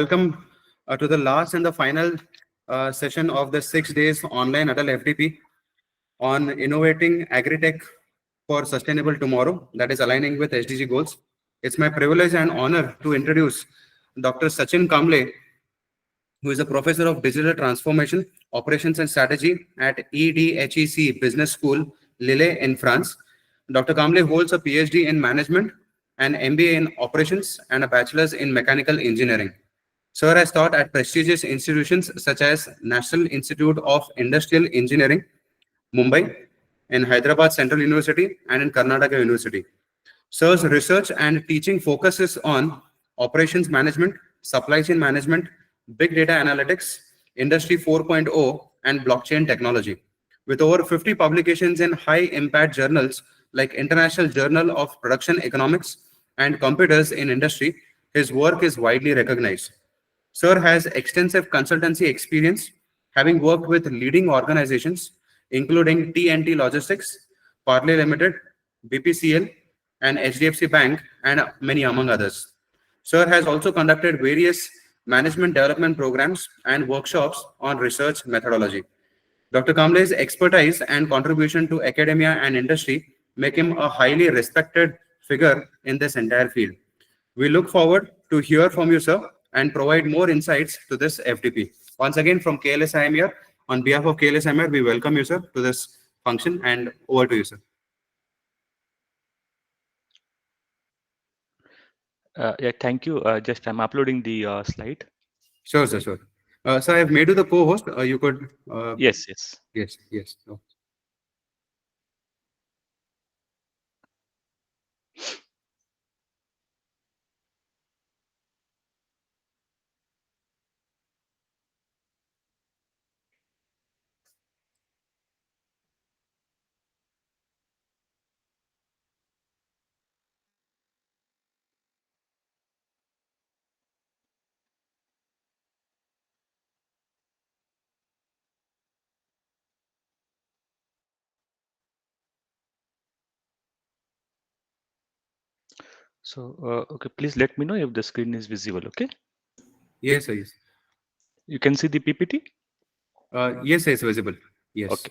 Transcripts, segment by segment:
Welcome to the last and the final session of the 6 days online Adult FDP on innovating agri-tech for sustainable tomorrow, that is aligning with SDG goals. It's my privilege and honor to introduce Dr. Sachin Kamble, who is a professor of digital transformation, operations and strategy at EDHEC Business School, Lille in France. Dr. Kamble holds a PhD in management, an MBA in operations, and a bachelor's in mechanical engineering. Sir has taught at prestigious institutions such as National Institute of Industrial Engineering, Mumbai, in Hyderabad Central University, and in Karnataka University. Sir's research and teaching focuses on operations management, supply chain management, big data analytics, Industry 4.0, and blockchain technology. With over 50 publications in high impact journals like International Journal of Production Economics and Computers in Industry, his work is widely recognized. Sir has extensive consultancy experience, having worked with leading organizations including TNT Logistics, Parley Limited, BPCL, and HDFC Bank, and many among others. Sir has also conducted various management development programs and workshops on research methodology. Dr. Kamble's expertise and contribution to academia and industry make him a highly respected figure in this entire field. We look forward to hear from you, sir, and provide more insights to this FDP. Once again, from KLS IMR, on behalf of KLS IMR, we welcome you, sir, to this function, and over to you, sir. Yeah, thank you. Just I'm uploading the slide. Sure, sir, sure. Sir, I have made you the co-host. You could. Yes, yes. Yes, yes. Oh. So, okay, please let me know if the screen is visible. Okay. Yes, sir, yes. You can see the PPT. Yes, it's visible. Yes. Okay.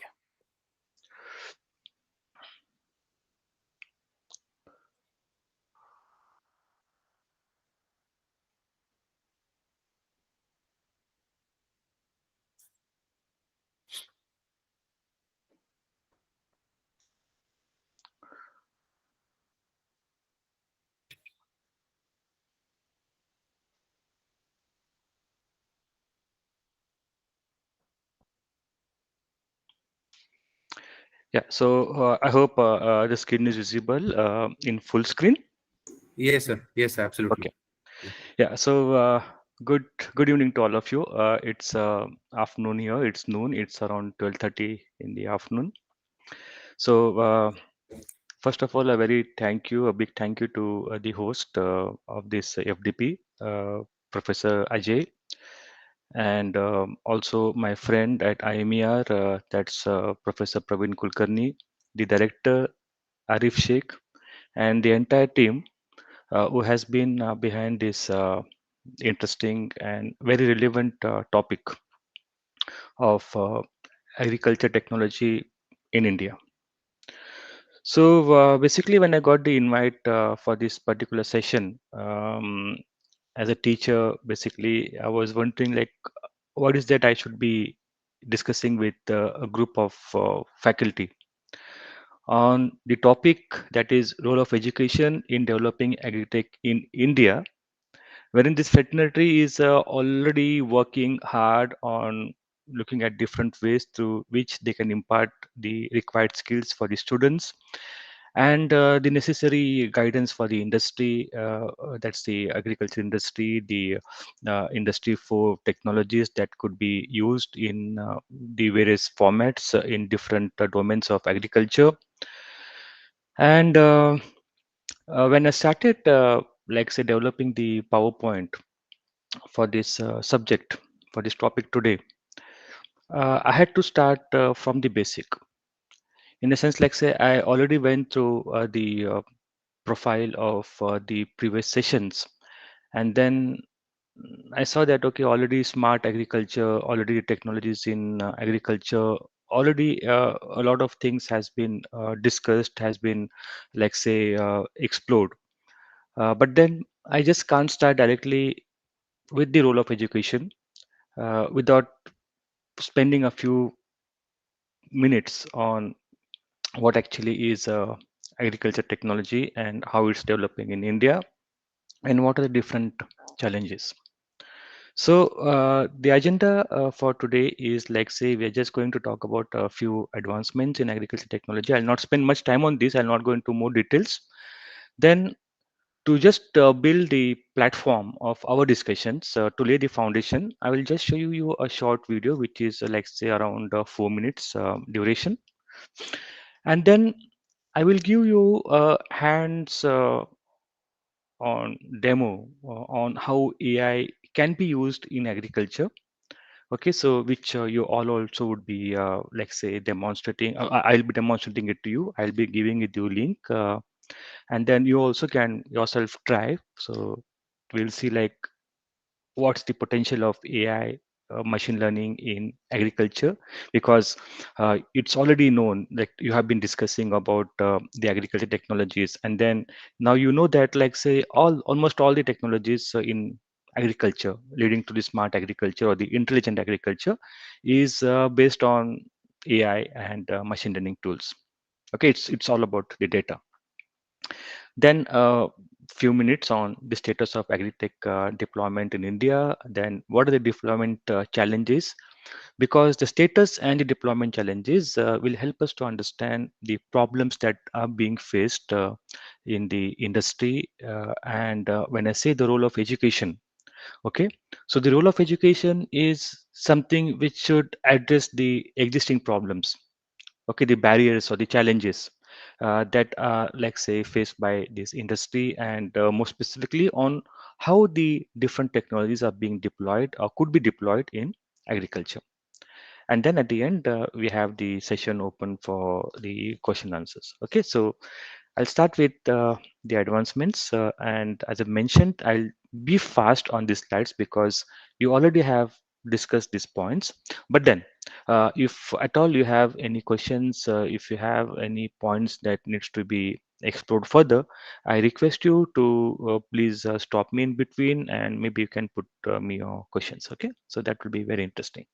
Yeah. So I hope the screen is visible in full screen. Yes, sir. Yes, absolutely. Okay. Yeah. So good evening to all of you. It's afternoon here. It's noon. It's around 12:30 in the afternoon. So first of all, a big thank you to the host of this FDP, Professor Ajay, and also my friend at IMER, that's Professor Praveen Kulkarni, the director Arif Sheikh, and the entire team who has been behind this interesting and very relevant topic of agriculture technology in India. So basically, when I got the invite for this particular session, as a teacher, basically, I was wondering like, what is that I should be discussing with a group of faculty on the topic that is role of education in developing agri-tech in India, wherein this fraternity is already working hard on looking at different ways through which they can impart the required skills for the students and the necessary guidance for the industry, that's the agriculture industry, the industry for technologies that could be used in the various formats in different domains of agriculture. And when I started, like say, developing the PowerPoint for this subject, for this topic today, I had to start from the basic. In a sense, like say, I already went through the profile of the previous sessions, and then I saw that okay, already smart agriculture, already technologies in agriculture, already a lot of things has been discussed, has been like say explored. But then I just can't start directly with the role of education without spending a few minutes on what actually is agriculture technology and how it's developing in India and what are the different challenges. So the agenda for today is like say we are just going to talk about a few advancements in agriculture technology. I'll not spend much time on this. I'll not go into more details. Then to just build the platform of our discussions to lay the foundation, I will just show you a short video which is like say around 4 minutes duration, and then I will give you hands on demo on how AI can be used in agriculture. Okay, so which you all also would be like say demonstrating. I'll be demonstrating it to you. I'll be giving it the link, and then you also can yourself try. So we'll see like what's the potential of AI, machine learning in agriculture, because it's already known like you have been discussing about the agriculture technologies, and then now you know that like say almost all the technologies in agriculture leading to the smart agriculture or the intelligent agriculture is based on AI and machine learning tools. Okay, it's all about the data. Then a few minutes on the status of agri-tech deployment in India. Then what are the deployment challenges? Because the status and the deployment challenges will help us to understand the problems that are being faced in the industry. And when I say the role of education, okay, so the role of education is something which should address the existing problems, okay, the barriers or the challenges that are like say faced by this industry, and more specifically on how the different technologies are being deployed or could be deployed in agriculture. And then at the end we have the session open for the question answers. Okay, so I'll start with the advancements, and as I mentioned, I'll be fast on these slides because you already have discussed these points. But then, if at all you have any questions, if you have any points that needs to be explored further, I request you to please stop me in between, and maybe you can put me your questions. Okay, so that will be very interesting.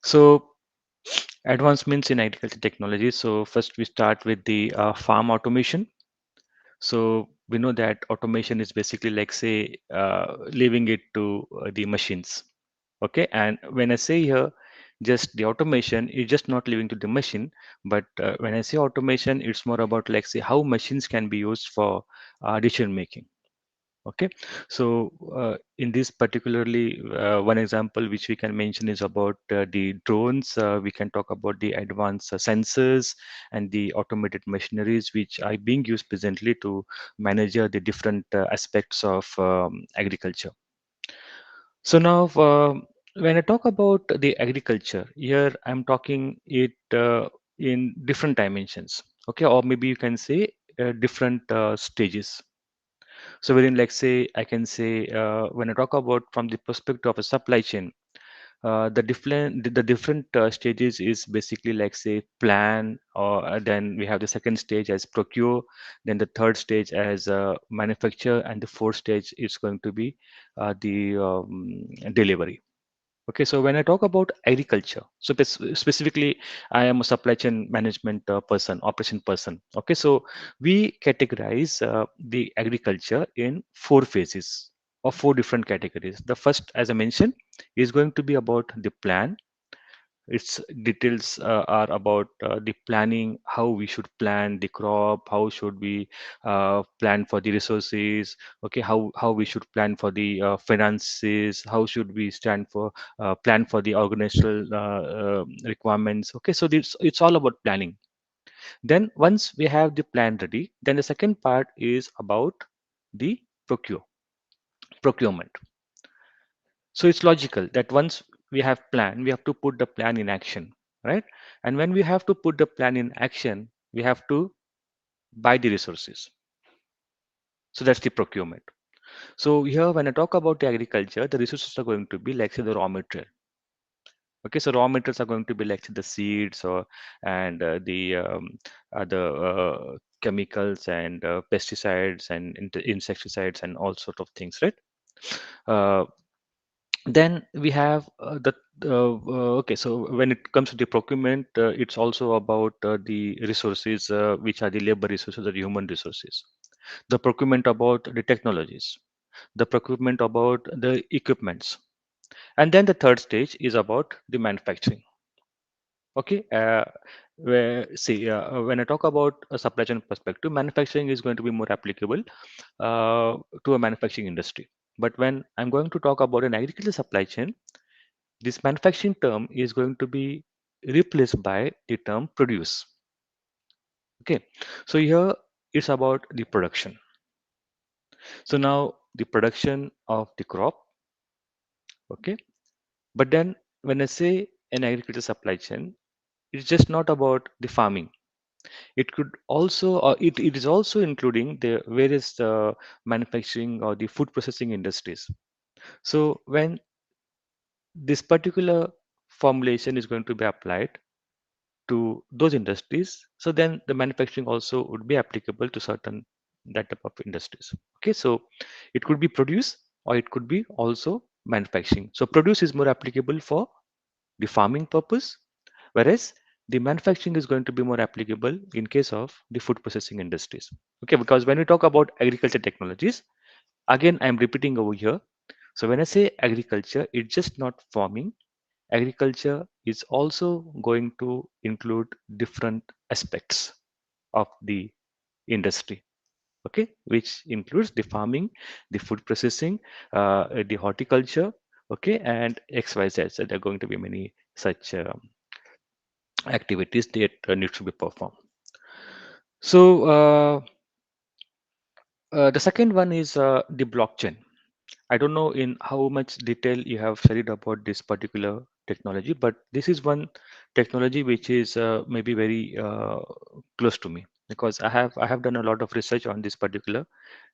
So advancements in agriculture technology. So first we start with the farm automation. So we know that automation is basically like say leaving it to the machines. Okay, and when I say here just the automation is just not leaving to the machine, but when I say automation, it's more about like say how machines can be used for decision making. Okay, so in this particularly one example which we can mention is about the drones. We can talk about the advanced sensors and the automated machineries which are being used presently to manage the different aspects of agriculture. So now when I talk about the agriculture here, I'm talking it in different dimensions. Okay, or maybe you can say different stages. So within, like say, I can say when I talk about from the perspective of a supply chain, the different stages is basically like say plan, or then we have the second stage as procure, then the third stage as manufacture, and the fourth stage is going to be the delivery. Okay, so when I talk about agriculture, so specifically, I am a supply chain management person, operation person. Okay, so we categorize the agriculture in four phases or four different categories. The first, as I mentioned, is going to be about the plan. Its details are about the planning, how we should plan the crop, how should we plan for the resources, okay, how we should plan for the finances, how should we stand for plan for the organizational requirements. Okay, so this it's all about planning. Then once we have the plan ready, then the second part is about the procurement. So it's logical that once we have plan, we have to put the plan in action, right? And when we have to put the plan in action, we have to buy the resources. So that's the procurement. So here, when I talk about the agriculture, the resources are going to be like say the raw material. Okay, so raw materials are going to be like say the seeds or and the other chemicals and pesticides and insecticides and all sort of things, right? Uh, then we have okay, so when it comes to the procurement, it's also about the resources, which are the labor resources or the human resources. The procurement about the technologies, the procurement about the equipments, and then the third stage is about the manufacturing. Okay, where see when I talk about a supply chain perspective, manufacturing is going to be more applicable to a manufacturing industry. But when I'm going to talk about an agricultural supply chain, this manufacturing term is going to be replaced by the term produce. Okay, so here it's about the production. So now the production of the crop. Okay, but then when I say an agricultural supply chain, it's just not about the farming. It could also, it is also including the various manufacturing or the food processing industries. So when this particular formulation is going to be applied to those industries, so then the manufacturing also would be applicable to certain that type of industries. Okay, so it could be produce or it could be also manufacturing. So produce is more applicable for the farming purpose, whereas the manufacturing is going to be more applicable in case of the food processing industries. Okay, because when we talk about agriculture technologies, again I'm repeating over here. So when I say agriculture, it's just not farming. Agriculture is also going to include different aspects of the industry, okay, which includes the farming, the food processing, the horticulture, okay, and XYZ. So there are going to be many such activities that need to be performed. So the second one is the blockchain. I don't know in how much detail you have studied about this particular technology, but this is one technology which is maybe very close to me because I have done a lot of research on this particular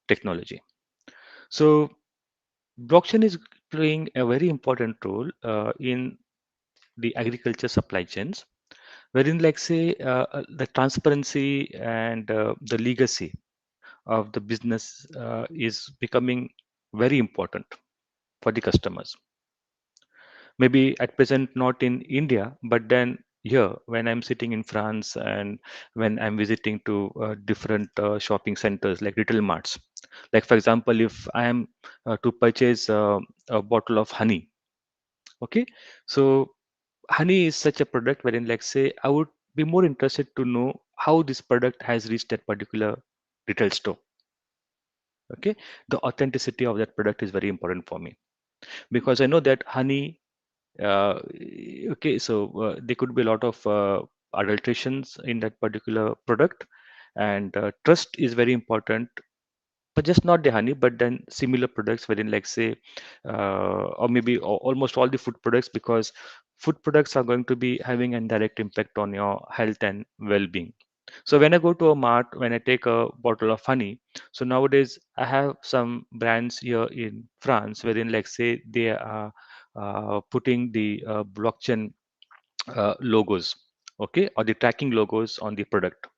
technology. So blockchain is playing a very important role in the agriculture supply chains, wherein like say the transparency and the legacy of the business is becoming very important for the customers. Maybe at present not in India, but then here when I'm sitting in France and when I'm visiting to different shopping centers like retail marts, like for example, if I am to purchase a bottle of honey, okay, so honey is such a product wherein like say I would be more interested to know how this product has reached that particular retail store. Okay, the authenticity of that product is very important for me because I know that honey uh, okay, so there could be a lot of adulterations in that particular product, and trust is very important, but just not the honey, but then similar products within, like say, or maybe almost all the food products, because food products are going to be having a direct impact on your health and well-being. So when I go to a mart, when I take a bottle of honey, so nowadays I have some brands here in France wherein, like say, they are putting the blockchain logos, okay, or the tracking logos on the product.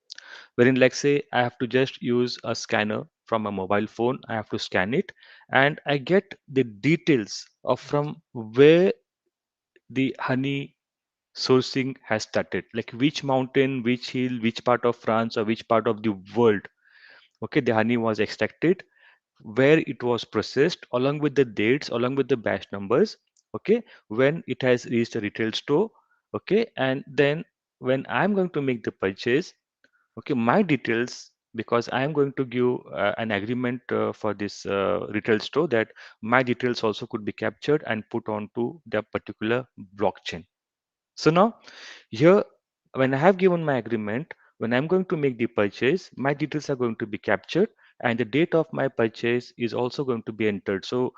Wherein, like say, I have to just use a scanner from a mobile phone. I have to scan it, and I get the details of from where the honey sourcing has started, like which mountain, which hill, which part of France or which part of the world, okay, the honey was extracted, where it was processed, along with the dates, along with the batch numbers, okay, when it has reached a retail store, okay, and then when I'm going to make the purchase, okay, my details, because I am going to give an agreement for this retail store, that my details also could be captured and put onto the particular blockchain. So now here, when I have given my agreement, when I'm going to make the purchase, my details are going to be captured, and the date of my purchase is also going to be entered. So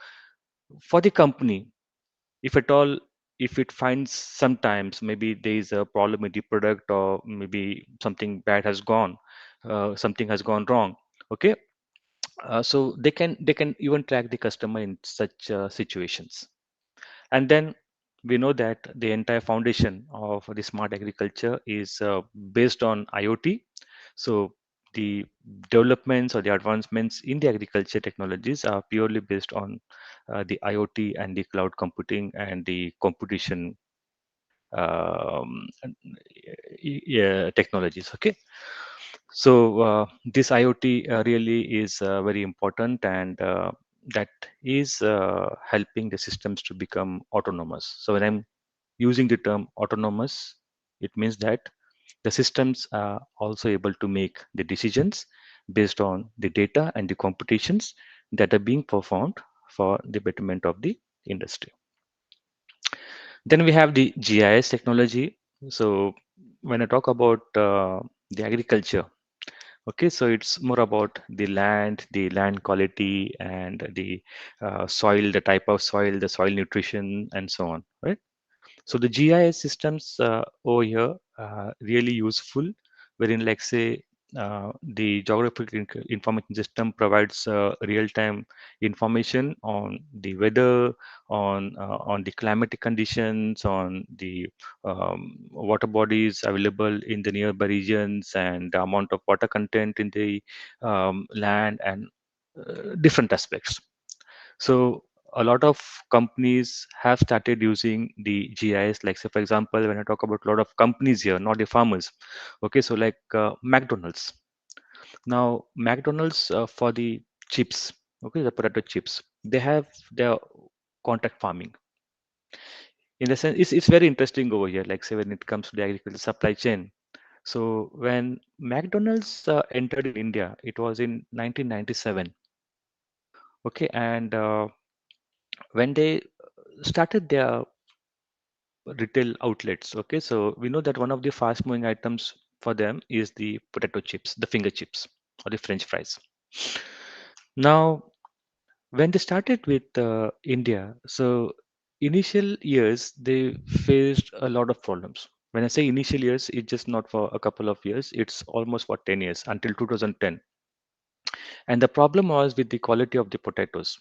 for the company, if at all, if it finds sometimes maybe there is a problem with the product, or maybe something bad has gone, something has gone wrong, okay, So they can even track the customer in such situations. And then we know that the entire foundation of the smart agriculture is based on IoT. So the developments or the advancements in the agriculture technologies are purely based on the IoT and the cloud computing and the computation yeah, technologies. Okay, so this IoT really is very important, and that is helping the systems to become autonomous. So when I'm using the term autonomous, it means that the systems are also able to make the decisions based on the data and the computations that are being performed for the betterment of the industry. Then we have the GIS technology. So when I talk about the agriculture, okay, so it's more about the land quality, and the soil, the type of soil, the soil nutrition, and so on, right? So the GIS systems over here really useful, wherein like say the geographic information system provides real-time information on the weather, on the climatic conditions, on the water bodies available in the nearby regions, and the amount of water content in the land, and different aspects. So a lot of companies have started using the GIS. Like say, for example, when I talk about a lot of companies here, not the farmers. Okay, so like McDonald's. Now, McDonald's for the chips, okay, the potato chips, they have their contract farming. In the sense, it's very interesting over here. Like say, when it comes to the agriculture supply chain. So when McDonald's entered in India, it was in 1997. Okay, and when they started their retail outlets. Okay, so we know that one of the fast moving items for them is the potato chips, the finger chips, or the French fries. Now, when they started with India, so initial years they faced a lot of problems. When I say initial years, it's just not for a couple of years, it's almost for 10 years until 2010. And the problem was with the quality of the potatoes.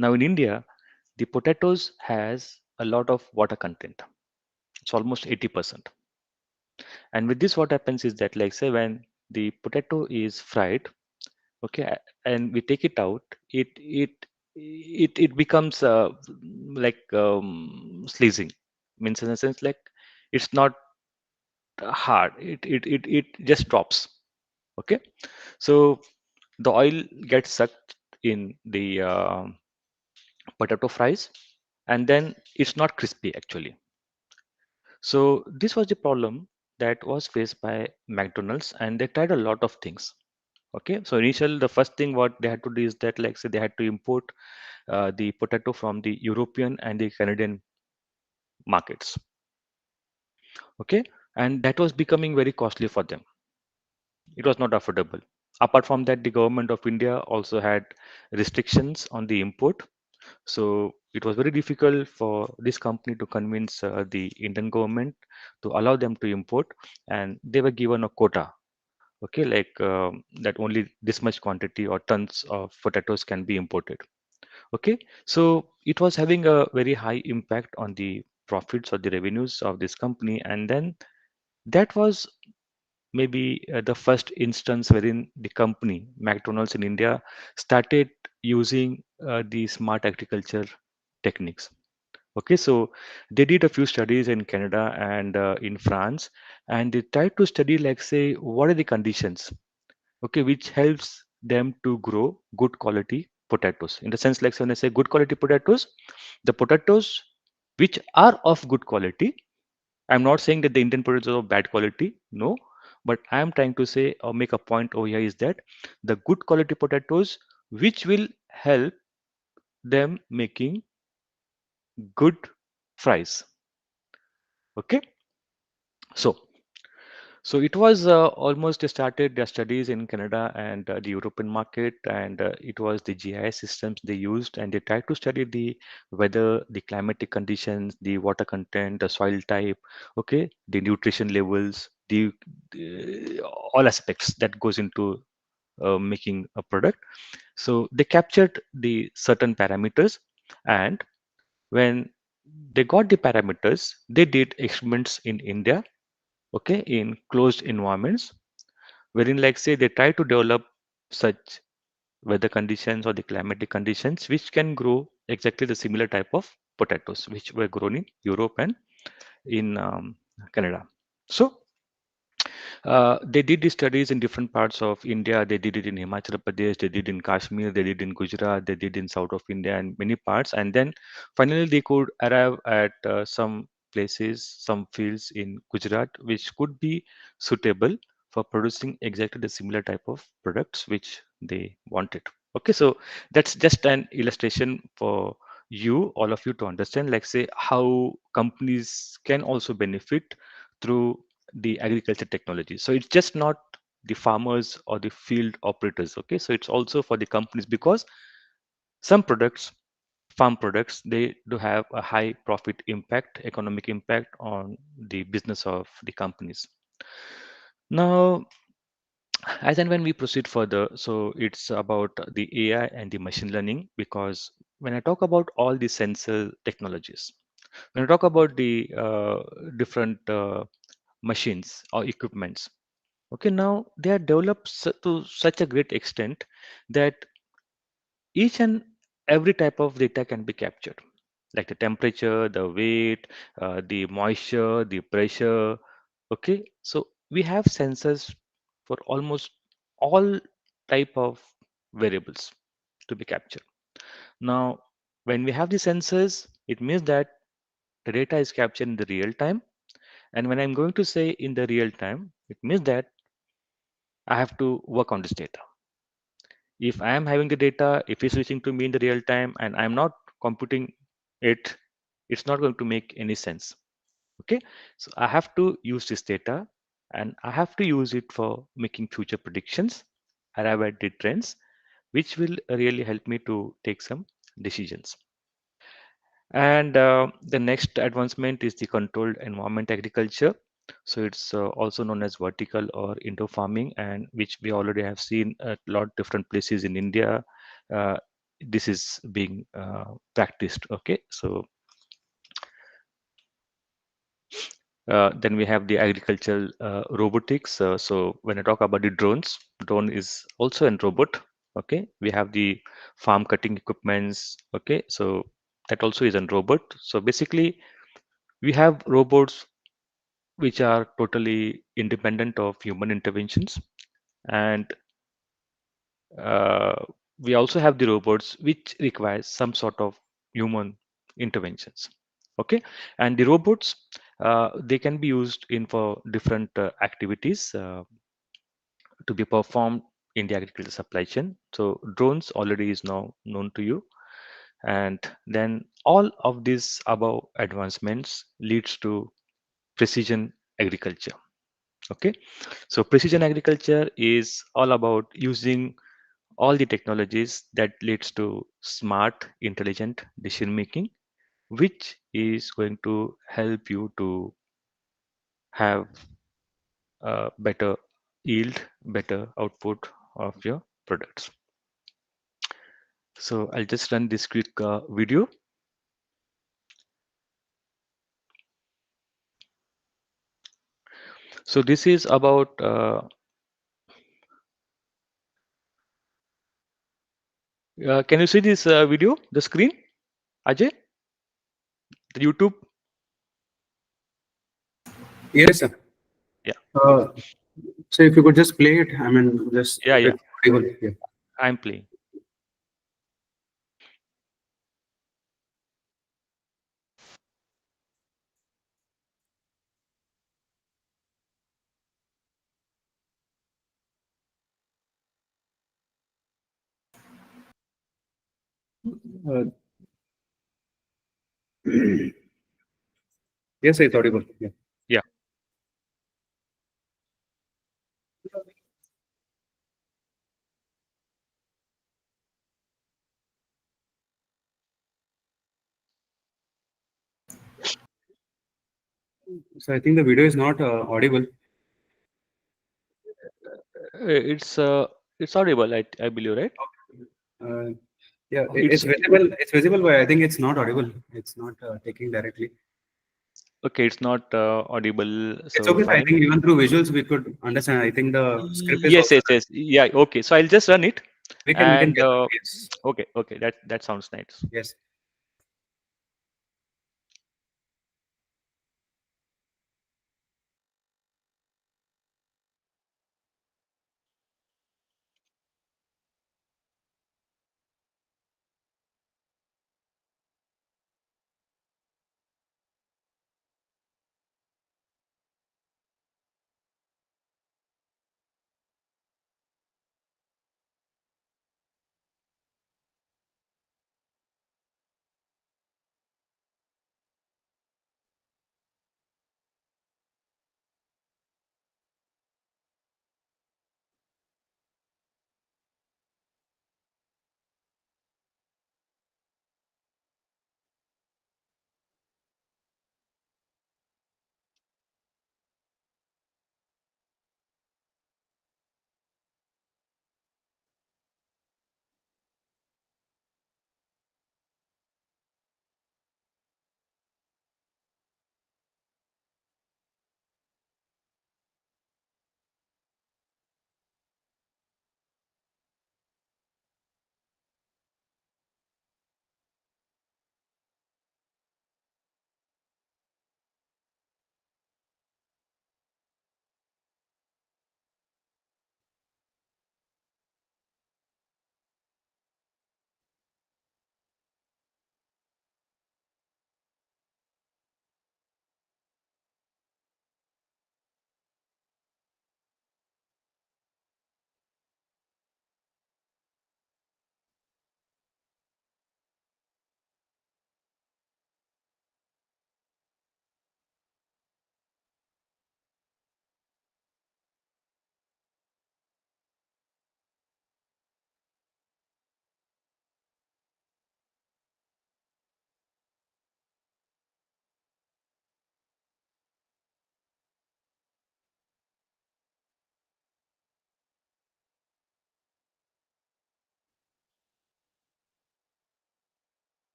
Now in India, the potatoes has a lot of water content. It's almost 80%. And with this, what happens is that, like, say, when the potato is fried, okay, and we take it out, it becomes like sleazing. Means in a sense, like it's not hard. It just drops. Okay, so the oil gets sucked in the potato fries, and then it's not crispy actually. So this was the problem that was faced by McDonald's, and they tried a lot of things. Okay, so initial the first thing what they had to do is that, like say, they had to import the potato from the European and the Canadian markets. Okay, and that was becoming very costly for them. It was not affordable. Apart from that, the government of India also had restrictions on the import. So it was very difficult for this company to convince the Indian government to allow them to import, and they were given a quota. Okay, like that only this much quantity or tons of potatoes can be imported. Okay, so it was having a very high impact on the profits or the revenues of this company, and then that was maybe the first instance wherein the company McDonald's in India started using the smart agriculture techniques. Okay, so they did a few studies in Canada and in France, and they tried to study, like, say, what are the conditions, okay, which helps them to grow good quality potatoes. In the sense, like, so when I say good quality potatoes, the potatoes which are of good quality. I'm not saying that the Indian potatoes are of bad quality, no, but I am trying to say or make a point over here is that the good quality potatoes which will help them making good fries. Okay, so so it was almost started their studies in Canada and the European market, and it was the GIS systems they used, and they tried to study the weather, the climatic conditions, the water content, the soil type, okay, the nutrition levels, the all aspects that goes into making a product. So they captured the certain parameters, and when they got the parameters, they did experiments in India, okay, in closed environments, wherein, like, say, they try to develop such weather conditions or the climatic conditions which can grow exactly the similar type of potatoes which were grown in Europe and in Canada. So they did the studies in different parts of India. They did it in Himachal Pradesh, they did in Kashmir, they did in Gujarat, they did in south of India and many parts. And then finally they could arrive at some places, some fields in Gujarat, which could be suitable for producing exactly the similar type of products which they wanted. Okay, so that's just an illustration for you, all of you, to understand, like, say, how companies can also benefit through the agriculture technology. So it's just not the farmers or the field operators. Okay, so it's also for the companies, because some products, farm products, they do have a high profit impact, economic impact on the business of the companies. Now, as and when we proceed further, so it's about the AI and the machine learning, because when I talk about all the sensor technologies, when I talk about the different machines or equipments, okay, now they are developed to such a great extent that each and every type of data can be captured, like the temperature, the weight, the moisture, the pressure. Okay, so we have sensors for almost all type of variables to be captured. Now, when we have the sensors, it means that the data is captured in the real time. And when I'm going to say in the real time, it means that I have to work on this data. If I am having the data, if it's reaching to me in the real time and I'm not computing it, it's not going to make any sense. Okay, so I have to use this data and I have to use it for making future predictions, arrive at the trends, which will really help me to take some decisions. And the next advancement is the controlled environment agriculture. So it's also known as vertical or indoor farming, and which we already have seen at a lot different places in India. Uh, this is being practiced. Okay, so then we have the agricultural robotics. So when I talk about the drones, drone is also a robot. Okay, we have the farm cutting equipments. Okay, so that also is a robot. So basically, we have robots which are totally independent of human interventions, and uh, we also have the robots which require some sort of human interventions. Okay, and the robots, they can be used in for different activities to be performed in the agriculture supply chain. So drones already is now known to you, and then all of these above advancements leads to precision agriculture. Okay, so precision agriculture is all about using all the technologies that leads to smart, intelligent decision making, which is going to help you to have a better yield, better output of your products. So I'll just run this quick video. So this is about can you see this video, the screen, Ajay, the YouTube? Yes, sir. Yeah, Uh, so if you could just play it, I mean, just yeah, if yeah. it's audible. Yeah. I'm playing. Uh, yes, it's audible. Yeah. Yeah. So I think the video is not audible. It's It's audible, I believe, right? Uh, yeah, It's it's visible. It's visible, but I think it's not audible. It's not taking directly. okay. It's not audible, It's so okay. I fine. think even through visuals we could understand. I think the script is Yes, also yes, yes. Yeah. Okay. So I'll just run it, we can and get that. Yes, okay, okay. That sounds nice. yes,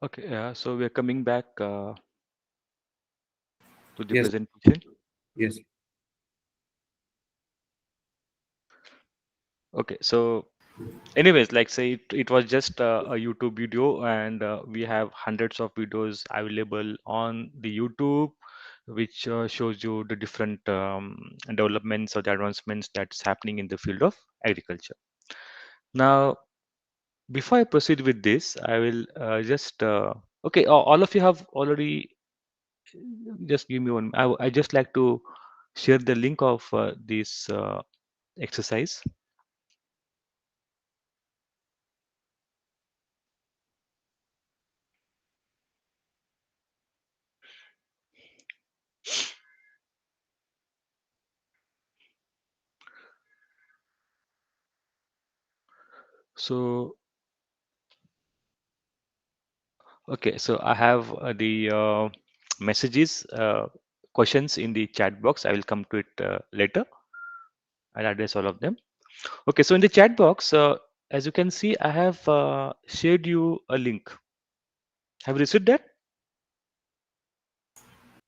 Okay. Yeah. So we're coming back to the yes, presentation. yes. Okay. So anyways, like say it was just a YouTube video, and we have hundreds of videos available on the YouTube, which shows you the different developments or the advancements that's happening in the field of agriculture. Now, before I proceed with this, I will just okay. All of you have already. Just give me one. I just like to share the link of this exercise. So okay, so I have the messages, questions in the chat box. I will come to it later. I'll address all of them. Okay, so in the chat box, as you can see, I have shared you a link. Have you received that?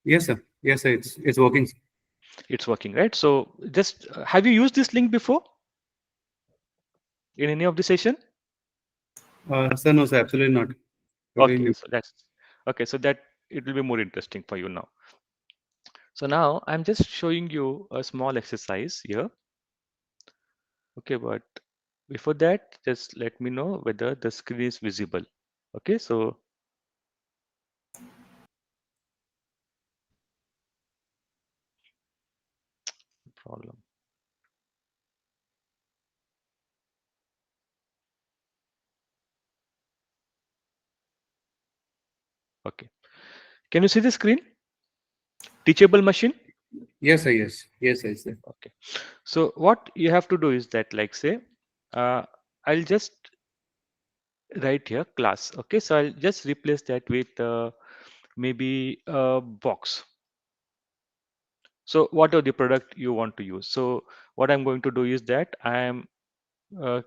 Yes, sir. Yes, sir. It's working. It's working, right? So just have you used this link before in any of the session? Sir, no, sir. Absolutely not. Totally Okay, new. so that's okay. So that it will be more interesting for you now. So now I'm just showing you a small exercise here. Okay, but before that, just let me know whether the screen is visible. Okay, so problem. Okay, can you see the screen? Teachable machine. Yes, sir. Yes. Yes, yes, sir. Okay. So what you have to do is that, like, say, uh, I'll just write here class. Okay. So I'll just replace that with maybe a box. So what are the product you want to use? So what I'm going to do is that I am going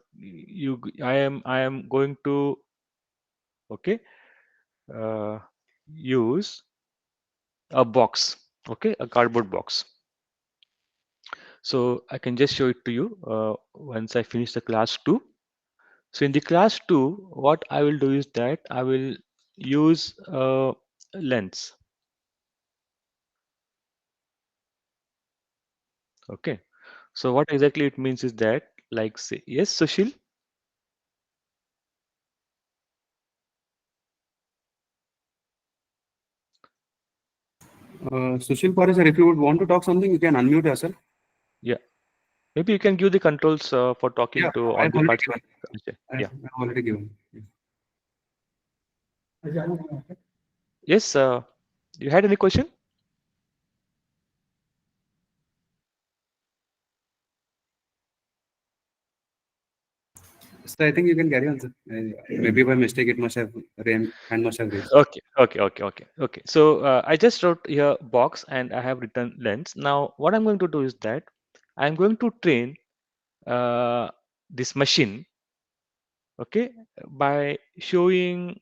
to, okay, uh, use a box, okay, a cardboard box. So I can just show it to you once I finish the class 2. So in the class 2, what I will do is that I will use a lens. Okay. So what exactly it means is that, like, say, yes, Sushil. Sushil Paris, sir, if you would want to talk something, you can unmute yourself. Yeah. Maybe you can give the controls for talking Yeah, to all I've the already participants. given. Okay. Yeah. I've already given. Yes. You had any question? So I think you can carry on, sir. Maybe by mistake it must have hand must have raised. Okay. Okay. Okay. Okay. Okay. So I just wrote here box and I have written lens. Now what I'm going to do is that I'm going to train this machine, okay, by showing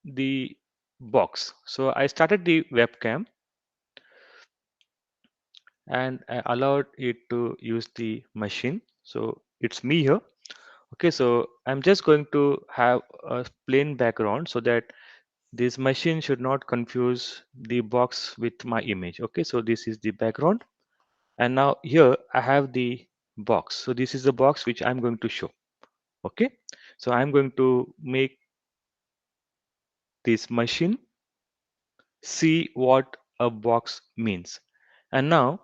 the box. So I started the webcam and I allowed it to use the machine. So it's me here. Okay, so I'm just going to have a plain background so that this machine should not confuse the box with my image. Okay, so this is the background. And now here I have the box. So this is the box which I'm going to show. Okay, so I'm going to make this machine see what a box means. And now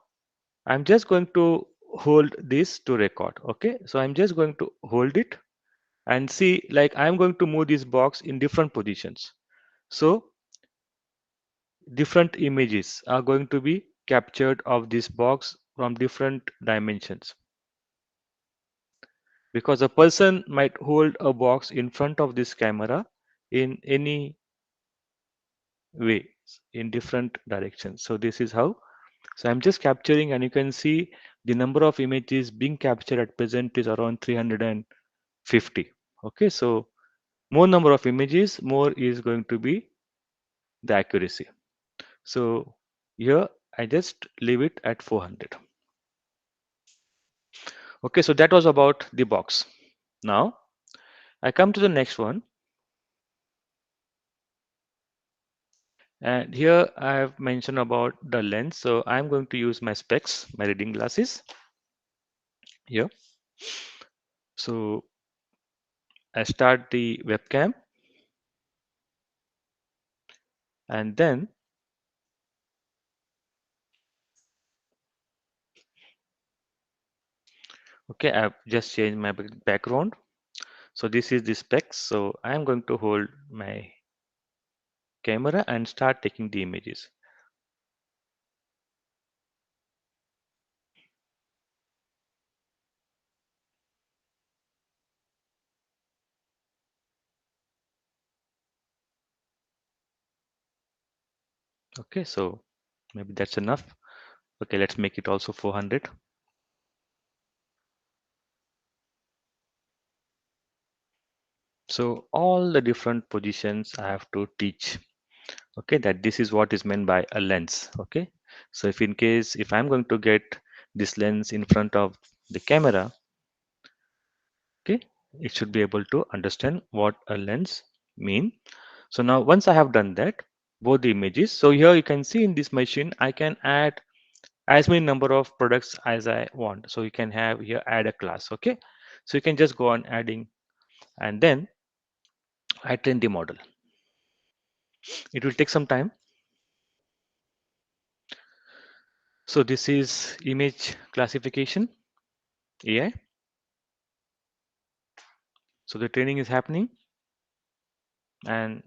I'm just going to hold this to record. Okay, so I'm just going to hold it and see, like, I'm going to move this box in different positions. So different images are going to be captured of this box from different dimensions, because a person might hold a box in front of this camera in any way, in different directions. So this is how. So I'm just capturing, and you can see the number of images being captured at present is around 350. Okay, so more number of images, more is going to be the accuracy. So here I just leave it at 400. Okay, so that was about the box. Now I come to the next one, and here I have mentioned about the lens. So I'm going to use my specs, my reading glasses here. So I start the webcam, and then okay, I've just changed my background. So this is the specs. So I'm going to hold my camera and start taking the images. Okay, so maybe that's enough. Okay, let's make it also 400. So all the different positions I have to teach. Okay, that this is what is meant by a lens. Okay, so if in case if I'm going to get this lens in front of the camera, okay, it should be able to understand what a lens mean. So now once I have done that, both the images, so here you can see in this machine I can add as many number of products as I want. So you can have here add a class. Okay, so you can just go on adding, and then I train the model. It will take some time. So this is image classification AI. So the training is happening and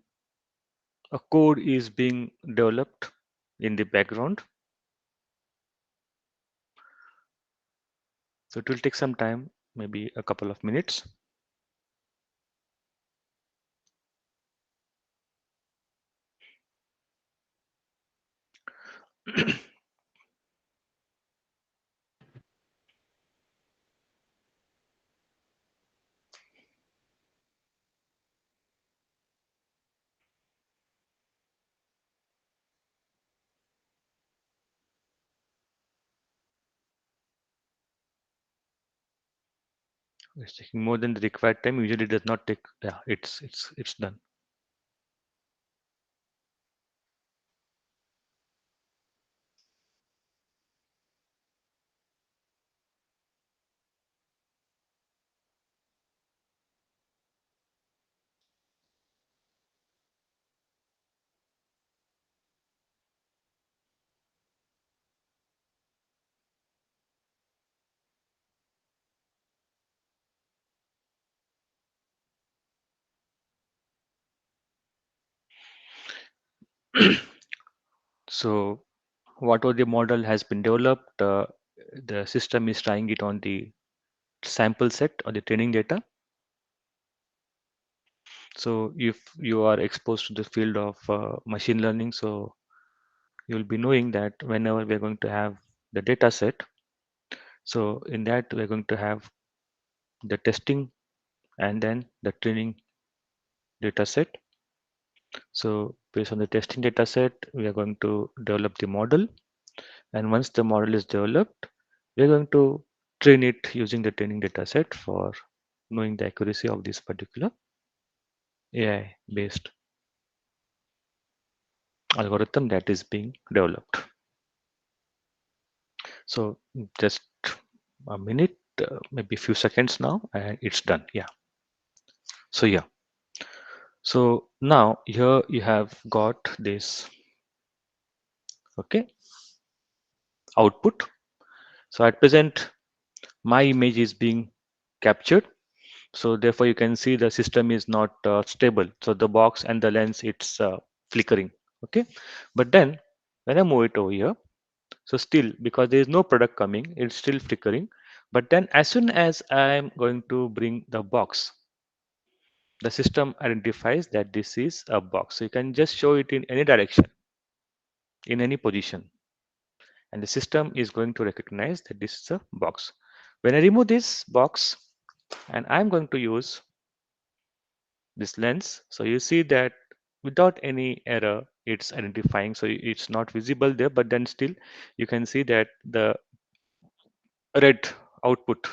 a code is being developed in the background. So it will take some time, maybe a couple of minutes. It's taking more than the required time. Usually it does not take. Yeah, it's done. So whatever the model has been developed, the system is trying it on the sample set or the training data. So if you are exposed to the field of machine learning, so you'll be knowing that whenever we're going to have the data set, so in that we're going to have the testing and then the training data set. So based on the testing data set, we are going to develop the model. And once the model is developed, we're going to train it using the training data set for knowing the accuracy of this particular AI based algorithm that is being developed. So just a minute, maybe a few seconds now, and it's done. Yeah. So yeah. So now here you have got this, okay, output. So at present, my image is being captured. So therefore you can see the system is not stable. So the box and the lens, it's flickering. Okay. But then when I move it over here, so still because there is no product coming, it's still flickering. But then as soon as I'm going to bring the box, the system identifies that this is a box. So you can just show it in any direction, in any position, and the system is going to recognize that this is a box. When I remove this box and I'm going to use this lens, so you see that without any error, it's identifying. So it's not visible there, but then still you can see that the red output,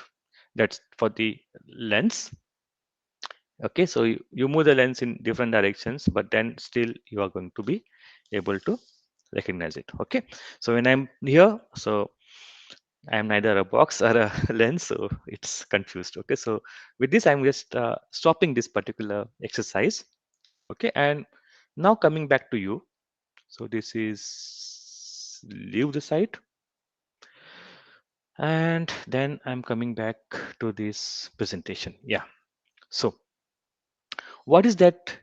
that's for the lens. Okay, so you move the lens in different directions, but then still you are going to be able to recognize it. Okay, so when I'm here, so I am neither a box or a lens, so it's confused. Okay, so with this I'm just stopping this particular exercise. Okay, and now coming back to you. So this is leave the site, and then I'm coming back to this presentation. Yeah, so what is that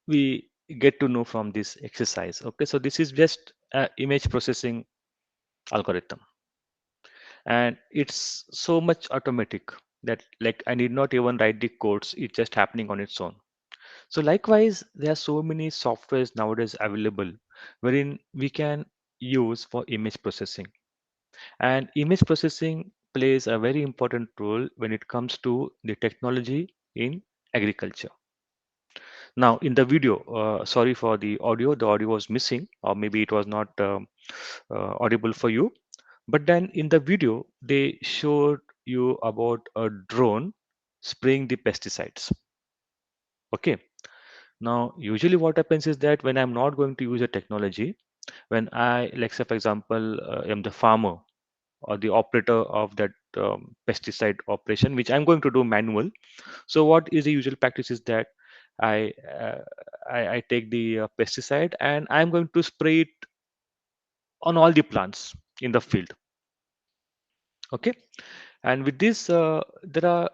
we get to know from this exercise? Okay, so this is just image processing algorithm, and it's so much automatic that like I need not even write the codes, it's just happening on its own. So likewise, there are so many softwares nowadays available wherein we can use for image processing, and image processing plays a very important role when it comes to the technology in agriculture. Now, in the video, sorry for the audio was missing, or maybe it was not audible for you. But then in the video, they showed you about a drone spraying the pesticides. Okay. Now, usually what happens is that when I'm not going to use a technology, when I, like say, for example, am the farmer or the operator of that pesticide operation, which I'm going to do manual. So what is the usual practice is that I uh, I take the pesticide and I'm going to spray it on all the plants in the field. Okay, and with this, there are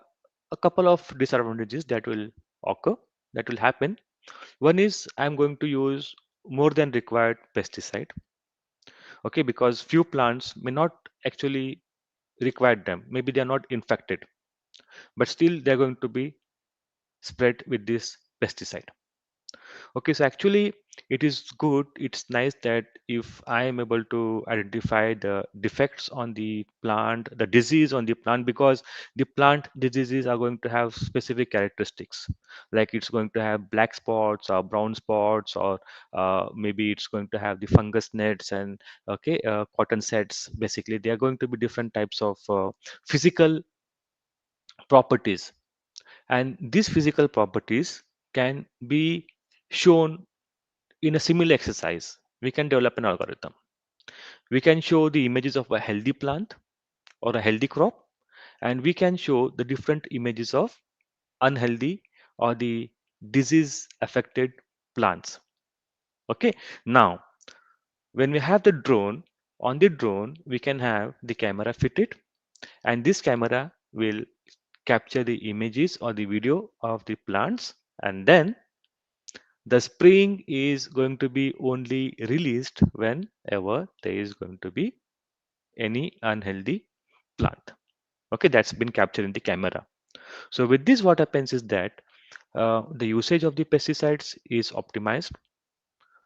a couple of disadvantages that will occur, that will happen. One is I'm going to use more than required pesticide. Okay, because few plants may not actually required them. Maybe they are not infected, but still they're going to be spread with this pesticide. Okay, so actually it is good. It's nice that if I am able to identify the defects on the plant, the disease on the plant, because the plant diseases are going to have specific characteristics, like it's going to have black spots or brown spots, or maybe it's going to have the fungus nets and cotton sets. Basically, they are going to be different types of physical properties, and these physical properties can be shown in a similar exercise. We can develop an algorithm. We can show the images of a healthy plant or a healthy crop, and we can show the different images of unhealthy or the disease affected plants. Okay, now when we have the drone, on the drone we can have the camera fitted, and this camera will capture the images or the video of the plants, and then the spraying is going to be only released whenever there is going to be any unhealthy plant. Okay, that's been captured in the camera. So with this, what happens is that the usage of the pesticides is optimized.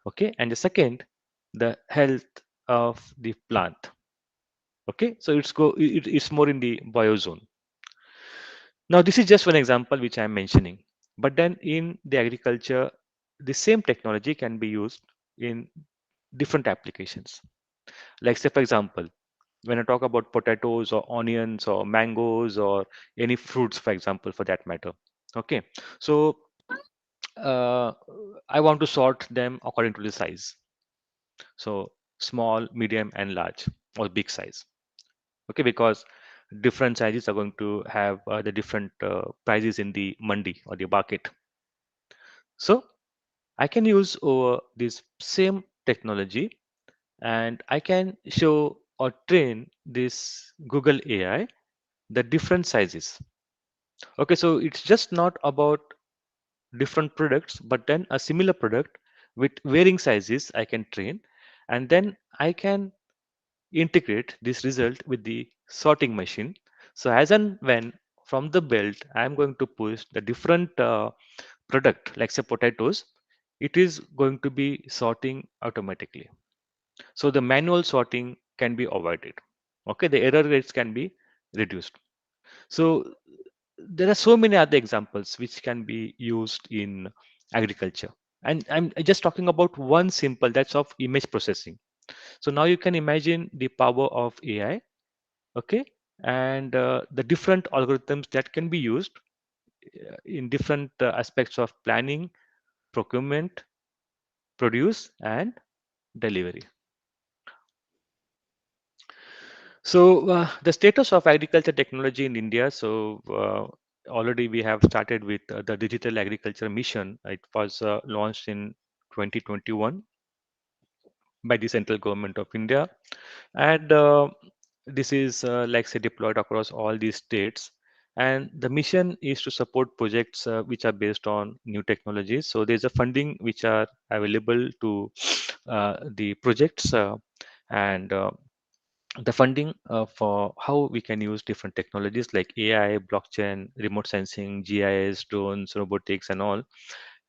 Okay, and the second, the health of the plant. Okay, so it's more in the biozone. Now this is just one example which I am mentioning, but then in the agriculture, the same technology can be used in different applications. Like say for example, when I talk about potatoes or onions or mangoes or any fruits, for example, for that matter. Okay, so uh, I want to sort them according to the size. So small, medium, and large, or big size. Okay, because different sizes are going to have the different prices in the mandi or the market. So I can use over this same technology, and I can show or train this Google AI the different sizes. Okay, so it's just not about different products, but then a similar product with varying sizes I can train, and then I can integrate this result with the sorting machine. So as and when from the belt I'm going to push the different product, like say potatoes, it is going to be sorting automatically. So the manual sorting can be avoided. Okay, the error rates can be reduced. So there are so many other examples which can be used in agriculture. And I'm just talking about one simple, that's of image processing. So now you can imagine the power of AI, okay, and the different algorithms that can be used in different aspects of planning, procurement, produce, and delivery. So the status of agriculture technology in India. So already we have started with the digital agriculture mission. It was launched in 2021 by the central government of India, and this is like say deployed across all these states. And the mission is to support projects which are based on new technologies. So there's a funding which are available to the projects, and the funding for how we can use different technologies like AI, blockchain, remote sensing, GIS, drones, robotics, and all.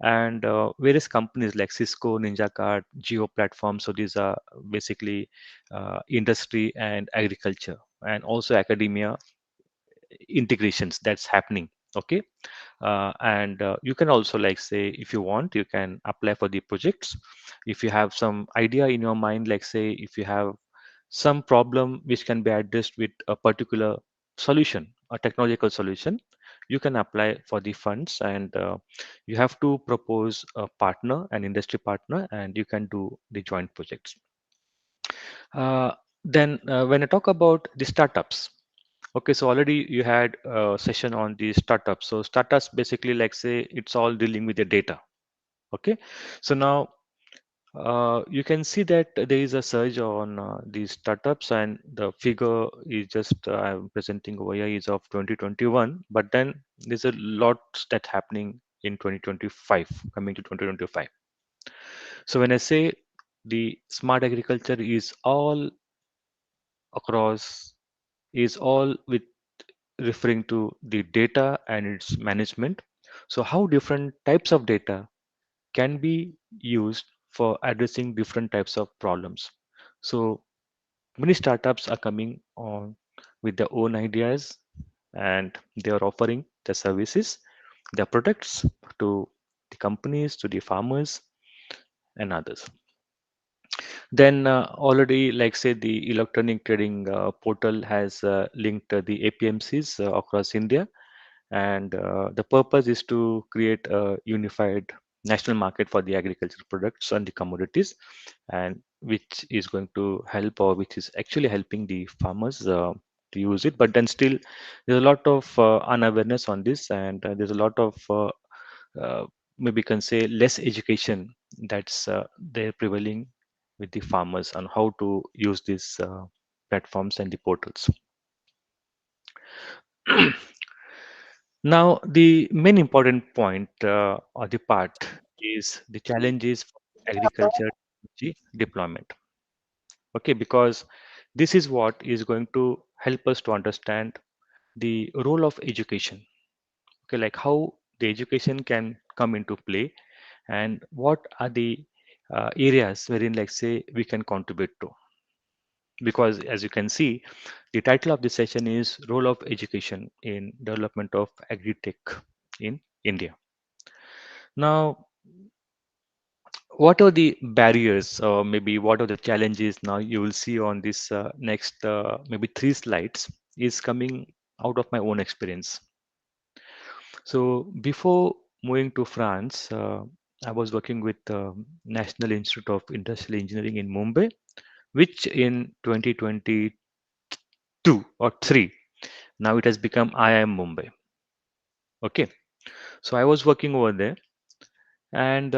And various companies like Cisco, NinjaCard, Geo Platform. So these are basically industry and agriculture, and also academia integrations that's happening. Okay, and you can also, like say, if you want, you can apply for the projects. If you have some idea in your mind, like say if you have some problem which can be addressed with a particular solution, a technological solution, you can apply for the funds, and you have to propose a partner, an industry partner, and you can do the joint projects. Then when I talk about the startups, okay, so already you had a session on the startups. So startups basically, like say, it's all dealing with the data. Okay, so now you can see that there is a surge on these startups, and the figure is just I'm presenting over here is of 2021, but then there's a lot that happening in 2025, coming to 2025. So when I say the smart agriculture is all across is all with referring to the data and its management. So how different types of data can be used for addressing different types of problems. So many startups are coming on with their own ideas, and they are offering their services, their products to the companies, to the farmers and others. Then already, like say, the electronic trading portal has linked the APMCs across India, and the purpose is to create a unified national market for the agricultural products and the commodities, and which is going to help, or which is actually helping the farmers to use it. But then still there's a lot of unawareness on this, and there's a lot of uh, maybe you can say less education that's there prevailing with the farmers on how to use these platforms and the portals. Now, the main important point or the part is the challenges for agriculture technology deployment. Okay, because this is what is going to help us to understand the role of education. Okay, like how the education can come into play, and what are the areas wherein, like say, we can contribute to. Because as you can see, the title of this session is Role of Education in Development of Agri-Tech in India. Now, what are the barriers, or maybe what are the challenges now you will see on this next maybe 3 slides is coming out of my own experience. So before moving to France, I was working with National Institute of Industrial Engineering in Mumbai, which in 2022 or 3, now it has become IIM Mumbai. Okay, so I was working over there, and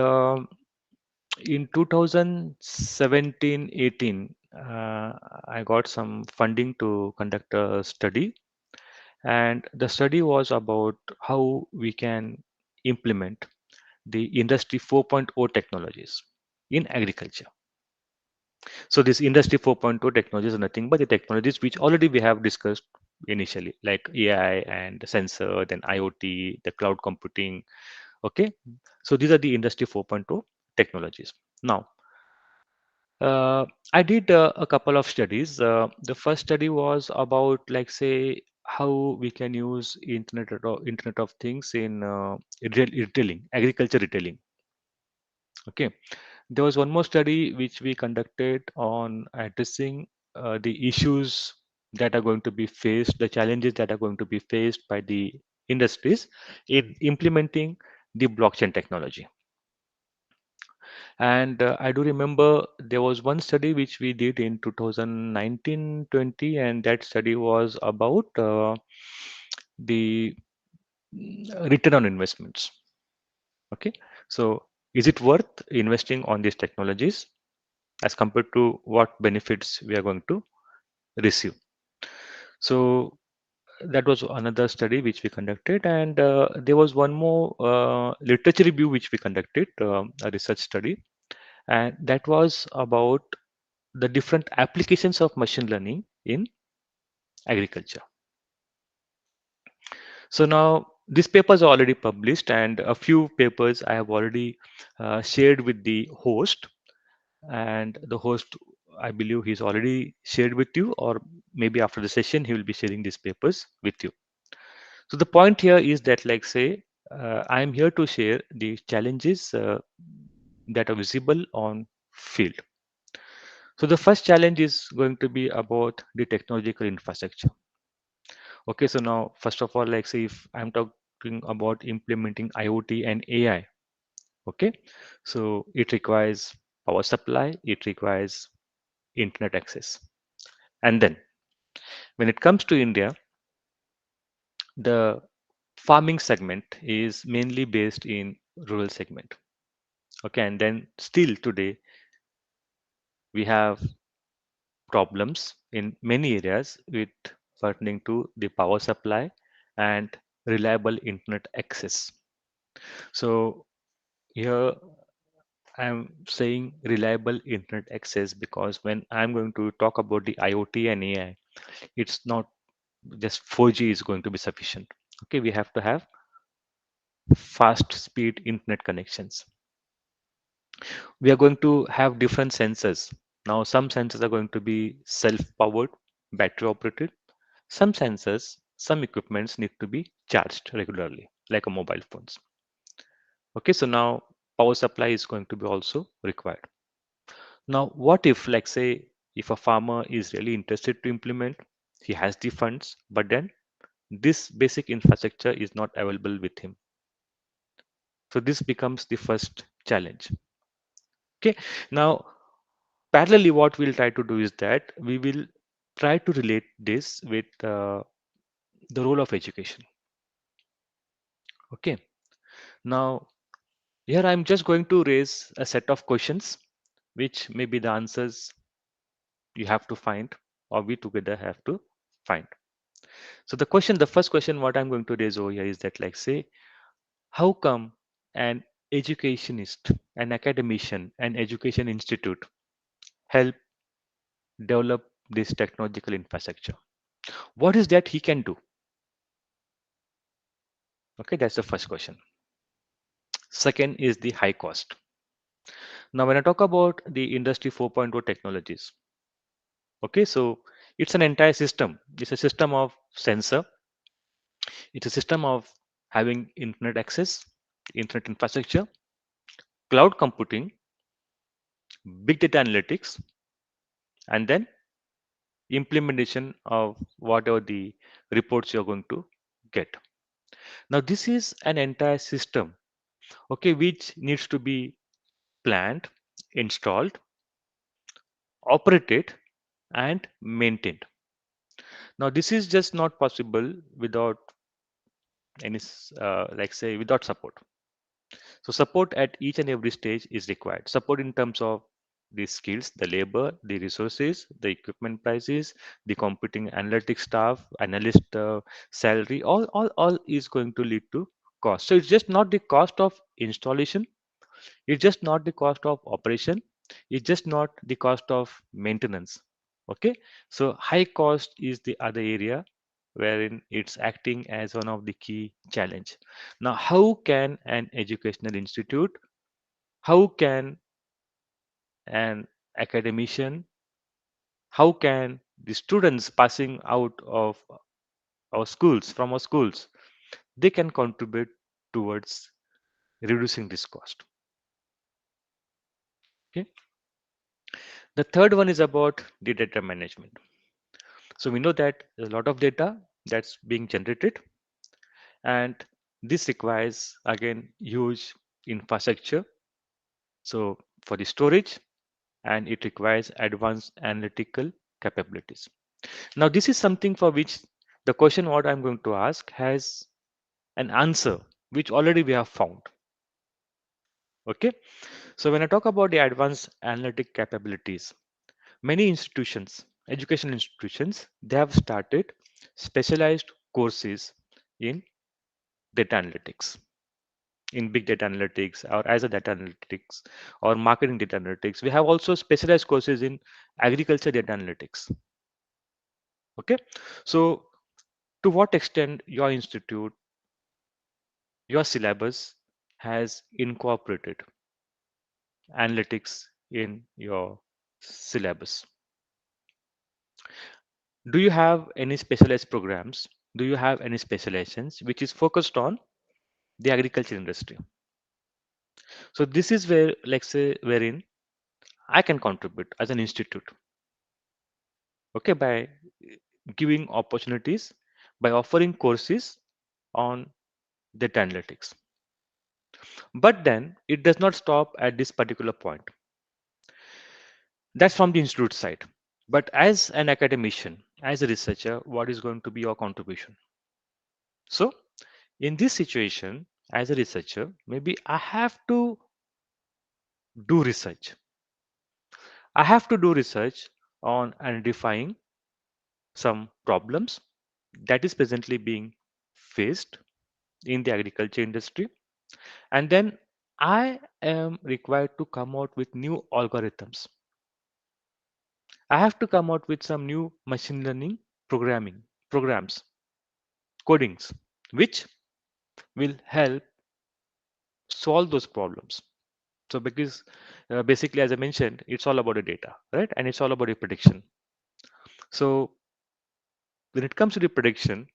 in 2017-18, I got some funding to conduct a study, and the study was about how we can implement the Industry 4.0 technologies in agriculture. So this Industry 4.0 technologies are nothing but the technologies which already we have discussed initially, like AI and sensor, then IoT, the cloud computing. Okay, so these are the Industry 4.0 technologies. Now, I did a couple of studies. The first study was about, like, say, how we can use Internet of Things in retailing, agriculture retailing. Okay, there was one more study which we conducted on addressing the issues that are going to be faced, the challenges that are going to be faced by the industries in implementing the blockchain technology. And I do remember there was one study which we did in 2019-20, and that study was about the return on investments. Okay, so is it worth investing on these technologies as compared to what benefits we are going to receive? So that was another study which we conducted, and there was one more literature review which we conducted, a research study, and that was about the different applications of machine learning in agriculture. So now these papers are already published, and a few papers I have already shared with the host, and the host, I believe he's already shared with you, or maybe after the session he will be sharing these papers with you. So the point here is that, like say, I am here to share the challenges that are visible on field. So the first challenge is going to be about the technological infrastructure. Okay, so now first of all, like say, if I'm talking about implementing IoT and AI, okay, so it requires power supply, it requires internet access. And then when it comes to India, the farming segment is mainly based in rural segment. Okay, and then still today we have problems in many areas with pertaining to the power supply and reliable internet access. So here I'm saying reliable internet access because when I'm going to talk about the IoT and AI, it's not just 4G is going to be sufficient. Okay, we have to have fast speed internet connections. We are going to have different sensors. Now, some sensors are going to be self-powered, battery operated. Some sensors, some equipments need to be charged regularly, like a mobile phones. Okay, so now power supply is going to be also required. Now, what if, like say, if a farmer is really interested to implement, he has the funds, but then this basic infrastructure is not available with him. So this becomes the first challenge. Okay, now parallelly, what we'll try to do is that we will try to relate this with the role of education. Okay, now here I'm just going to raise a set of questions, which maybe the answers you have to find, or we together have to find. So the first question, what I'm going to raise over here is that, like, say, how come an educationist, an academician, an education institute help develop this technological infrastructure? What is that he can do? Okay, that's the first question. Second is the high cost. Now, when I talk about the industry 4.0 technologies, okay, so it's an entire system. It's a system of sensor. It's a system of having internet access, internet infrastructure, cloud computing, big data analytics, and then implementation of whatever the reports you're going to get. Now, this is an entire system, okay, which needs to be planned, installed, operated, and maintained. Now, this is just not possible without any, like say, without support. So support at each and every stage is required. Support in terms of the skills, the labor, the resources, the equipment prices, the computing analytics staff, analyst salary, all is going to lead to cost. So it's just not the cost of installation. It's just not the cost of operation. It's just not the cost of maintenance. Okay. So high cost is the other area wherein it's acting as one of the key challenge. Now, how can an educational institute, how can an academician, how can the students passing out of our schools, from our schools, they can contribute towards reducing this cost? Okay. The third one is about the data management. So we know that there's a lot of data that's being generated, and this requires again huge infrastructure. So for the storage, and it requires advanced analytical capabilities. Now, this is something for which the question what I'm going to ask has an answer which already we have found. Okay. So when I talk about the advanced analytic capabilities, many institutions, educational institutions, they have started specialized courses in data analytics, in big data analytics, or as a data analytics, or marketing data analytics. We have also specialized courses in agriculture data analytics. Okay. So to what extent your institute, your syllabus has incorporated analytics in your syllabus? Do you have any specialized programs? Do you have any specializations which is focused on the agriculture industry? So this is where, like say, wherein I can contribute as an institute. Okay, by giving opportunities, by offering courses on data analytics. But then it does not stop at this particular point. That's from the institute side. But as an academician, as a researcher, what is going to be your contribution? So in this situation, as a researcher, maybe I have to do research. I have to do research on identifying some problems that is presently being faced in the agriculture industry. And then I am required to come out with new algorithms. I have to come out with some new machine learning programming. programs, codings, which will help solve those problems. So because basically, as I mentioned, it's all about the data, right? And it's all about the prediction. So when it comes to the prediction,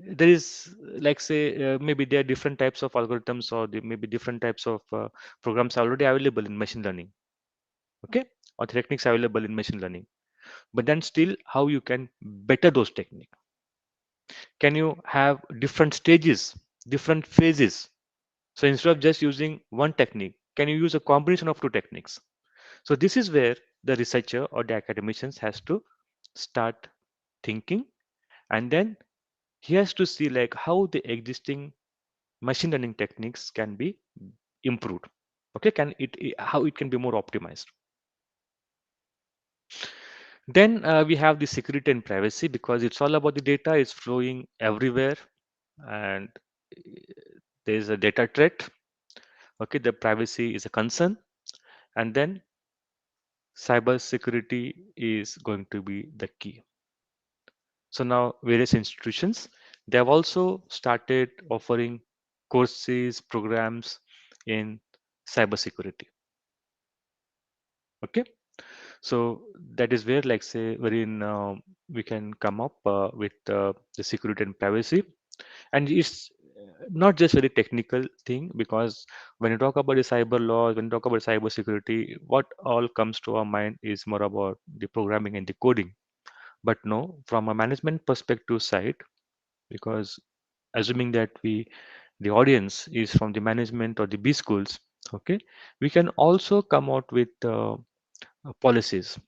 there is like say maybe there are different types of algorithms or there may be different types of programs already available in machine learning, okay, or techniques available in machine learning. But then still, how you can better those techniques? Can you have different stages, different phases? So instead of just using one technique, can you use a combination of two techniques? So this is where the researcher or the academicians has to start thinking, and then he has to see like how the existing machine learning techniques can be improved. Okay, how it can be more optimized. Then we have the security and privacy, because it's all about the data is flowing everywhere, and there is a data threat. Okay, the privacy is a concern, and then cyber security is going to be the key. So now various institutions, they have also started offering courses, programs in cybersecurity. Okay, so that is where like say wherein we can come up with the security and privacy. And it's not just very technical thing, because when you talk about the cyber laws, when you talk about cyber security, what all comes to our mind is more about the programming and the coding. But no, from a management perspective side, because assuming that the audience is from the management or the B schools, okay, we can also come out with policies,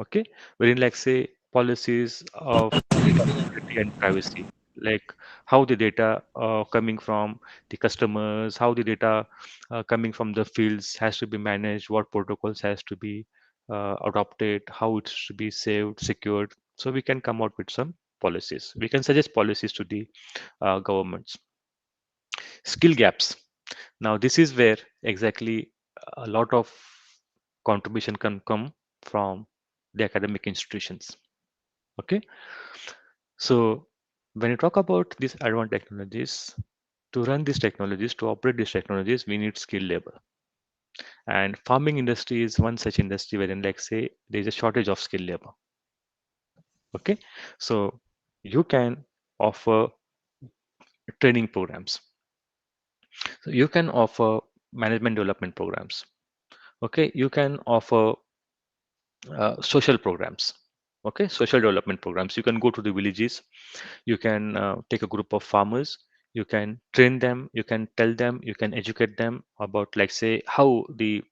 okay, wherein like say policies of data security and privacy, like how the data coming from the customers, how the data coming from the fields has to be managed, what protocols has to be adopted, how it should be saved, secured. So we can come out with some policies, we can suggest policies to the governments. Skill gaps, now this is where exactly a lot of contribution can come from the academic institutions. Okay, so when you talk about these advanced technologies, to run these technologies, to operate these technologies, we need skilled labor. And farming industry is one such industry wherein, like say, there is a shortage of skilled labor. Okay, so you can offer training programs. So you can offer management development programs. Okay, you can offer social programs. Okay, social development programs. You can go to the villages, you can take a group of farmers, you can train them, you can tell them, you can educate them about like say how the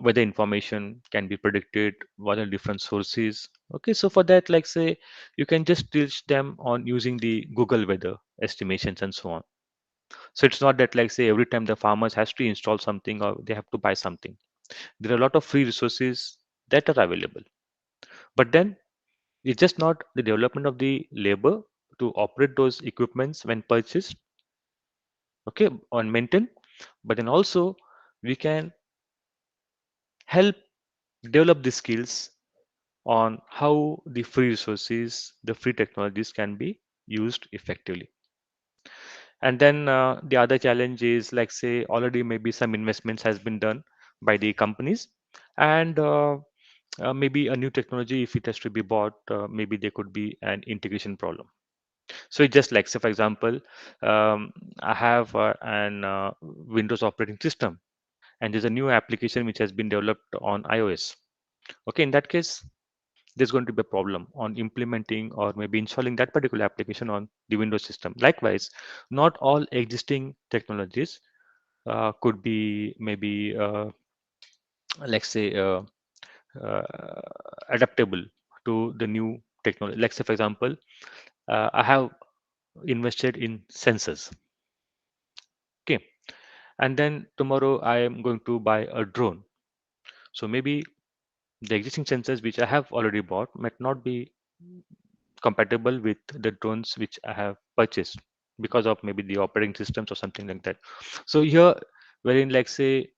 weather information can be predicted, what are different sources. Okay, so for that, like say, you can just teach them on using the Google weather estimations and so on. So it's not that like say every time the farmers has to install something or they have to buy something. There are a lot of free resources that are available. But then it's just not the development of the labor to operate those equipments when purchased, okay, on maintain, but then also we can help develop the skills on how the free resources, the free technologies can be used effectively. And then the other challenge is like say already maybe some investments has been done by the companies, and maybe a new technology, if it has to be bought, maybe there could be an integration problem. So it's just like say for example, um, I have an Windows operating system, and there's a new application which has been developed on iOS. Okay, in that case, there's going to be a problem on implementing or maybe installing that particular application on the Windows system. Likewise, not all existing technologies could be maybe let's say uh, adaptable to the new technology. Like say for example, I have invested in sensors. Okay, and then tomorrow I am going to buy a drone. So maybe the existing sensors which I have already bought might not be compatible with the drones which I have purchased because of maybe the operating systems or something like that. So here, wherein like say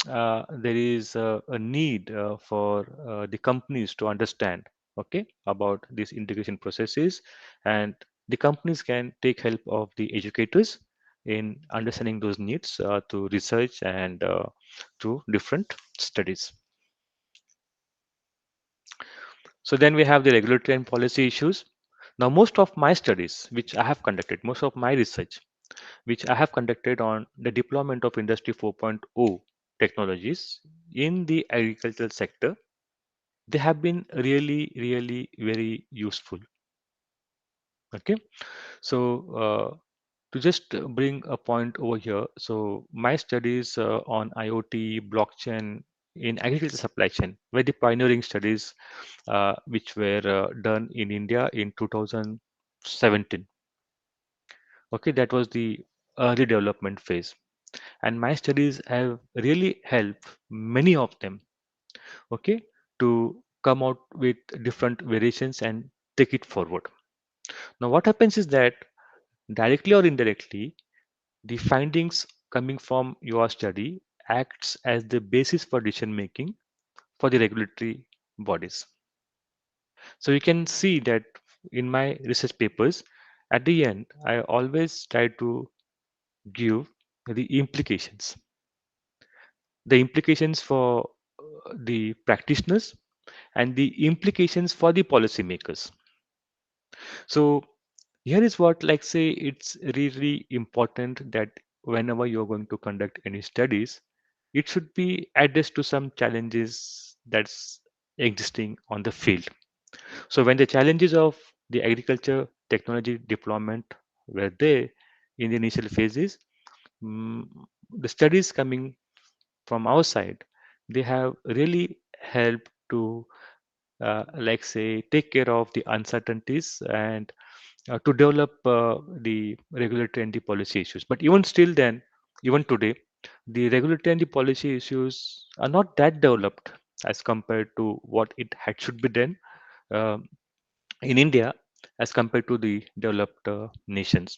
there is a need for the companies to understand. okay, about these integration processes, and the companies can take help of the educators in understanding those needs through research and through different studies. So then we have the regulatory and policy issues. Now, most of my studies, which I have conducted, most of my research, which I have conducted on the deployment of Industry 4.0 technologies in the agricultural sector, they have been really, really very useful. Okay, so to just bring a point over here, so my studies on IoT, blockchain in agriculture supply chain were the pioneering studies which were done in India in 2017. Okay, that was the early development phase, and my studies have really helped many of them. Okay, to come out with different variations and take it forward. Now, what happens is that directly or indirectly, the findings coming from your study acts as the basis for decision making for the regulatory bodies. So you can see that in my research papers, at the end, I always try to give the implications for the practitioners and the implications for the policymakers. So here is what, like, say, it's really important that whenever you're going to conduct any studies, it should be addressed to some challenges that's existing on the field. So when the challenges of the agriculture technology deployment were there in the initial phases, mm, the studies coming from our side, they have really helped to, like, say, take care of the uncertainties and to develop the regulatory and the policy issues. But even still, then, even today, the regulatory and the policy issues are not that developed as compared to what it had should be done um, in India as compared to the developed nations.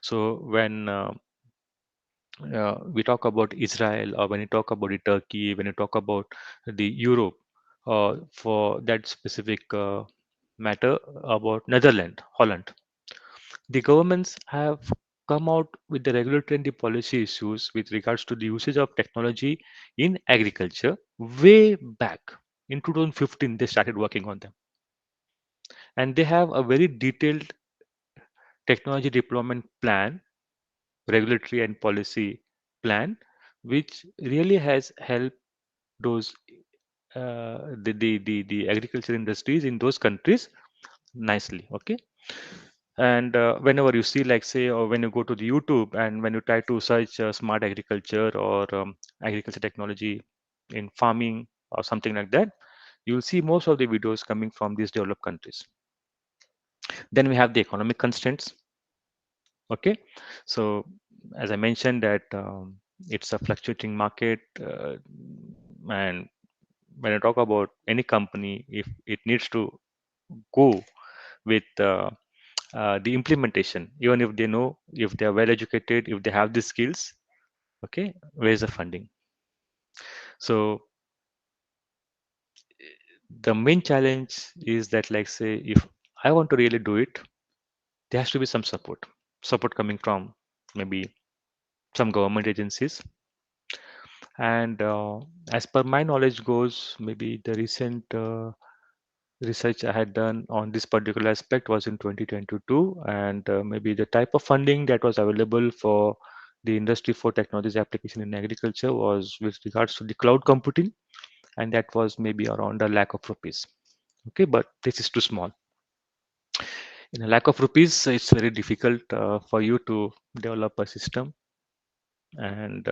So when we talk about Israel, or when you talk about the Turkey, when you talk about the Europe, for that specific matter about Netherlands, Holland, the governments have come out with the regulatory and the policy issues with regards to the usage of technology in agriculture way back in 2015. They started working on them, and they have a very detailed technology deployment plan, regulatory and policy plan, which really has helped those the agriculture industries in those countries nicely. Okay, and whenever you see, like, say, or when you go to the YouTube and when you try to search smart agriculture or agriculture technology in farming or something like that, you'll see most of the videos coming from these developed countries. Then we have the economic constraints. Okay, so as I mentioned that it's a fluctuating market, and when I talk about any company, if it needs to go with the implementation, even if they know, if they are well educated, if they have the skills, okay, where's the funding? So the main challenge is that, like, say, if I want to really do it, there has to be some support coming from maybe some government agencies. And as per my knowledge goes, maybe the recent research I had done on this particular aspect was in 2022, and maybe the type of funding that was available for the industry for technologies application in agriculture was with regards to the cloud computing, and that was maybe around a lakh of rupees. Okay, but this is too small. In a lakh of rupees, it's very difficult for you to develop a system, and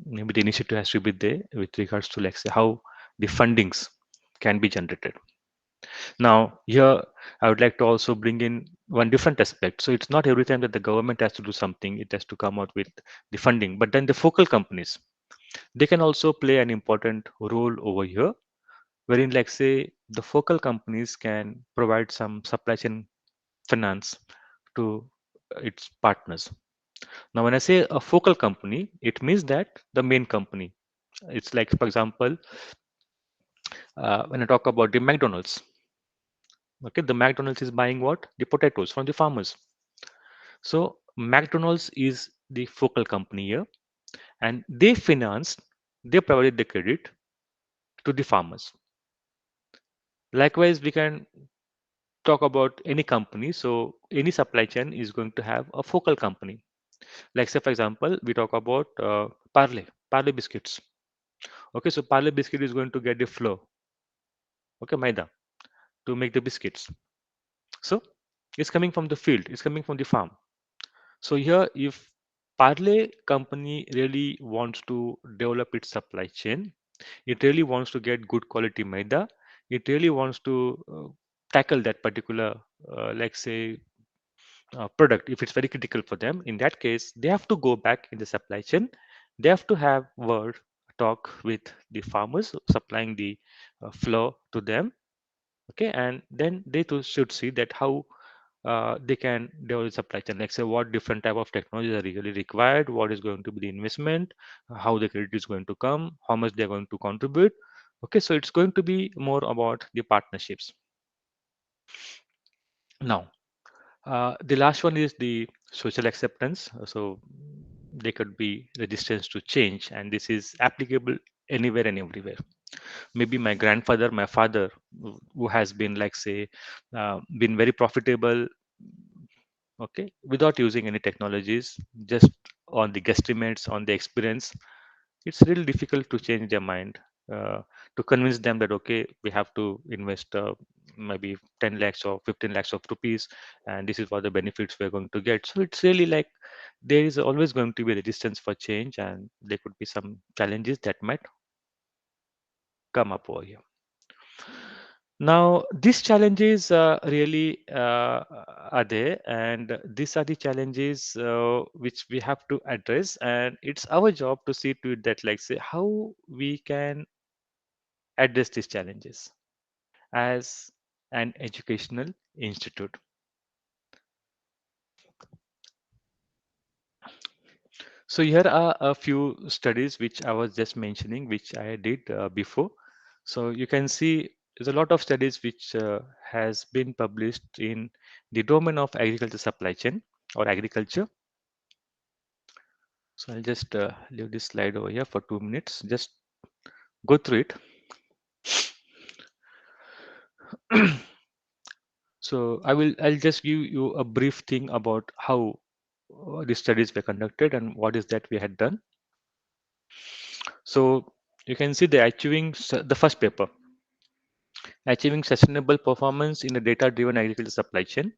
maybe the initiative has to be there with regards to, like, say, how the fundings can be generated. Now, here I would like to also bring in one different aspect. So it's not every time that the government has to do something, it has to come out with the funding. But then the focal companies, they can also play an important role over here, wherein, like, say, the focal companies can provide some supply chain finance to its partners. Now, when I say a focal company, it means that the main company. It's like, for example, when I talk about the McDonald's. Okay, the McDonald's is buying what? The potatoes from the farmers. So McDonald's is the focal company here, and they financed, they provided the credit to the farmers. Likewise, we can talk about any company. So any supply chain is going to have a focal company. Like say, for example, we talk about Parley biscuits. Okay, so Parley biscuit is going to get the flour, okay, maida, to make the biscuits. So it's coming from the field, it's coming from the farm. So here, if Parley company really wants to develop its supply chain, it really wants to get good quality maida, it really wants to tackle that particular, like say, product, if it's very critical for them, in that case, they have to go back in the supply chain. They have to have word talk with the farmers supplying the flour to them. Okay, and then they too should see that how they can develop supply chain, like say what different type of technologies are really required, what is going to be the investment, how the credit is going to come, how much they're going to contribute. Okay, so it's going to be more about the partnerships. Now, the last one is the social acceptance. So there could be resistance to change, and this is applicable anywhere and everywhere. Maybe my grandfather, my father, who has been like say, been very profitable, okay, without using any technologies, just on the guesstimates, on the experience, it's really difficult to change their mind, to convince them that okay, we have to invest maybe 10 lakhs or 15 lakhs of rupees, and this is what the benefits we're going to get. So it's really like there is always going to be resistance for change, and there could be some challenges that might come up over here. Now, these challenges really are there, and these are the challenges which we have to address, and it's our job to see to it that, like, say, how we can address these challenges as an educational institute. So here are a few studies which I was just mentioning, which I did before. So you can see there's a lot of studies which has been published in the domain of agriculture supply chain or agriculture. So I'll just leave this slide over here for 2 minutes. Just go through it. So I'll just give you a brief thing about how the studies were conducted and what is that we had done. So you can see the the first paper, achieving sustainable performance in a data-driven agriculture supply chain.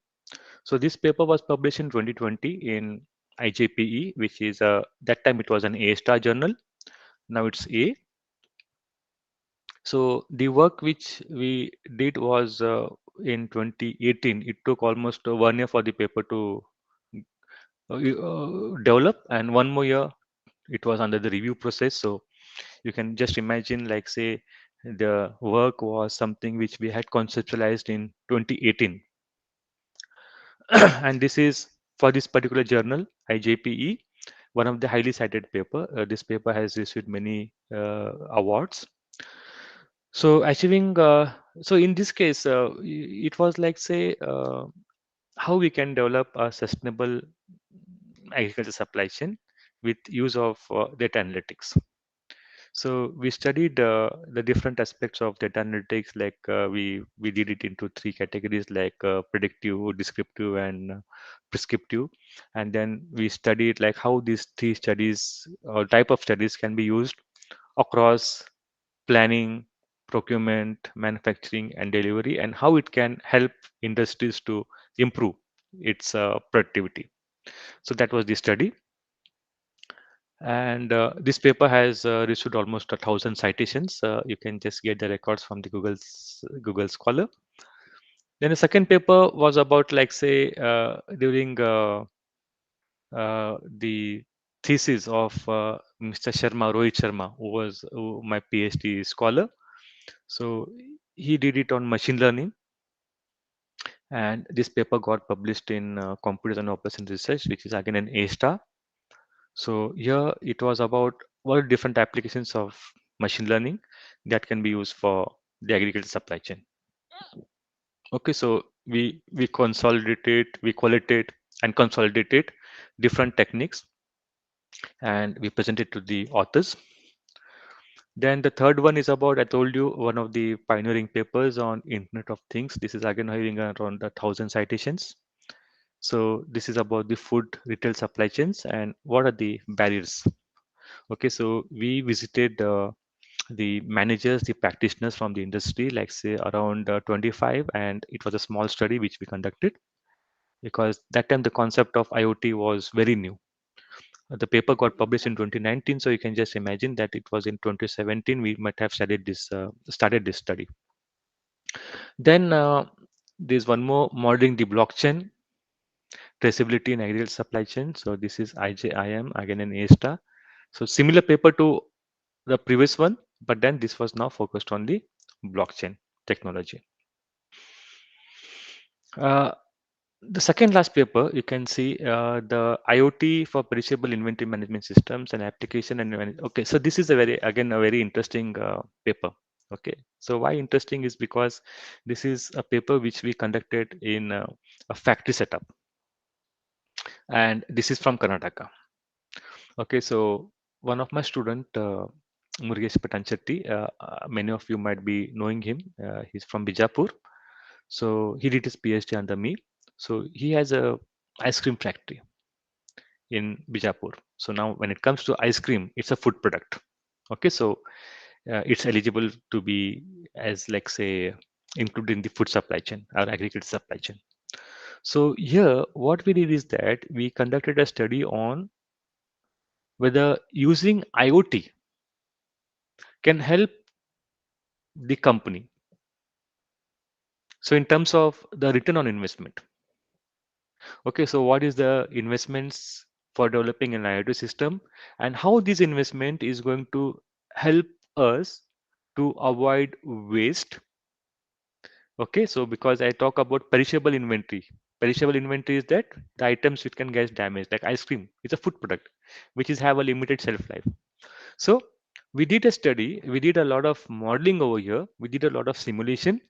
So this paper was published in 2020 in IJPE, which is that time it was an A star journal. Now it's A. So the work which we did was in 2018. It took almost 1 year for the paper to develop, and 1 more year it was under the review process. So you can just imagine, like say, the work was something which we had conceptualized in 2018. And this is for this particular journal, IJPE, one of the highly cited paper. This paper has received many awards. So achieving, so in this case, it was like say how we can develop a sustainable agriculture supply chain with use of data analytics. So we studied the different aspects of data analytics. Like we did it into three categories, like predictive, descriptive, and prescriptive. And then we studied like how these three studies or type of studies can be used across planning, procurement, manufacturing, and delivery, and how it can help industries to improve its productivity. So that was the study. And this paper has received almost 1,000 citations. You can just get the records from the Google Scholar. Then the second paper was about, like say, during the thesis of Mr. Sharma, Rohit Sharma, who was my PhD scholar. So he did it on machine learning, and this paper got published in Computers and Operation Research, which is again an A star. So here it was about what different applications of machine learning that can be used for the agriculture supply chain. Okay, so we consolidate, we qualitate and consolidated different techniques, and we present it to the authors. Then the third one is about, I told you, one of the pioneering papers on Internet of Things. This is again having around 1,000 citations. So this is about the food retail supply chains and what are the barriers. Okay, so we visited the managers, the practitioners from the industry, like say around 25, and it was a small study which we conducted because that time the concept of IoT was very new. The paper got published in 2019, so you can just imagine that it was in 2017 we might have started this study. Then there's one more, modeling the blockchain traceability in agricultural supply chain. So this is IJIM again in A star. So similar paper to the previous one, but then this was now focused on the blockchain technology. Uh, the second last paper, you can see the IoT for perishable inventory management systems and application. Okay, so this is a very interesting paper. Okay, so why interesting is because this is a paper which we conducted in a factory setup, and this is from Karnataka. Okay, so one of my student, Murugesh Patanchetti, many of you might be knowing him. He's from Bijapur. So he did his PhD under me. So he has a ice cream factory in Bijapur. So now when it comes to ice cream, it's a food product. Okay, so it's eligible to be as like say included in the food supply chain or agriculture supply chain. So here what we did is that we conducted a study on whether using IoT can help the company. So in terms of the return on investment, okay, so what is the investments for developing an IoT system and how this investment is going to help us to avoid waste. Okay, so because I talk about perishable inventory is that the items which can get damaged, like ice cream, it's a food product which is have a limited shelf life. So we did a study, we did a lot of modeling over here, we did a lot of simulation,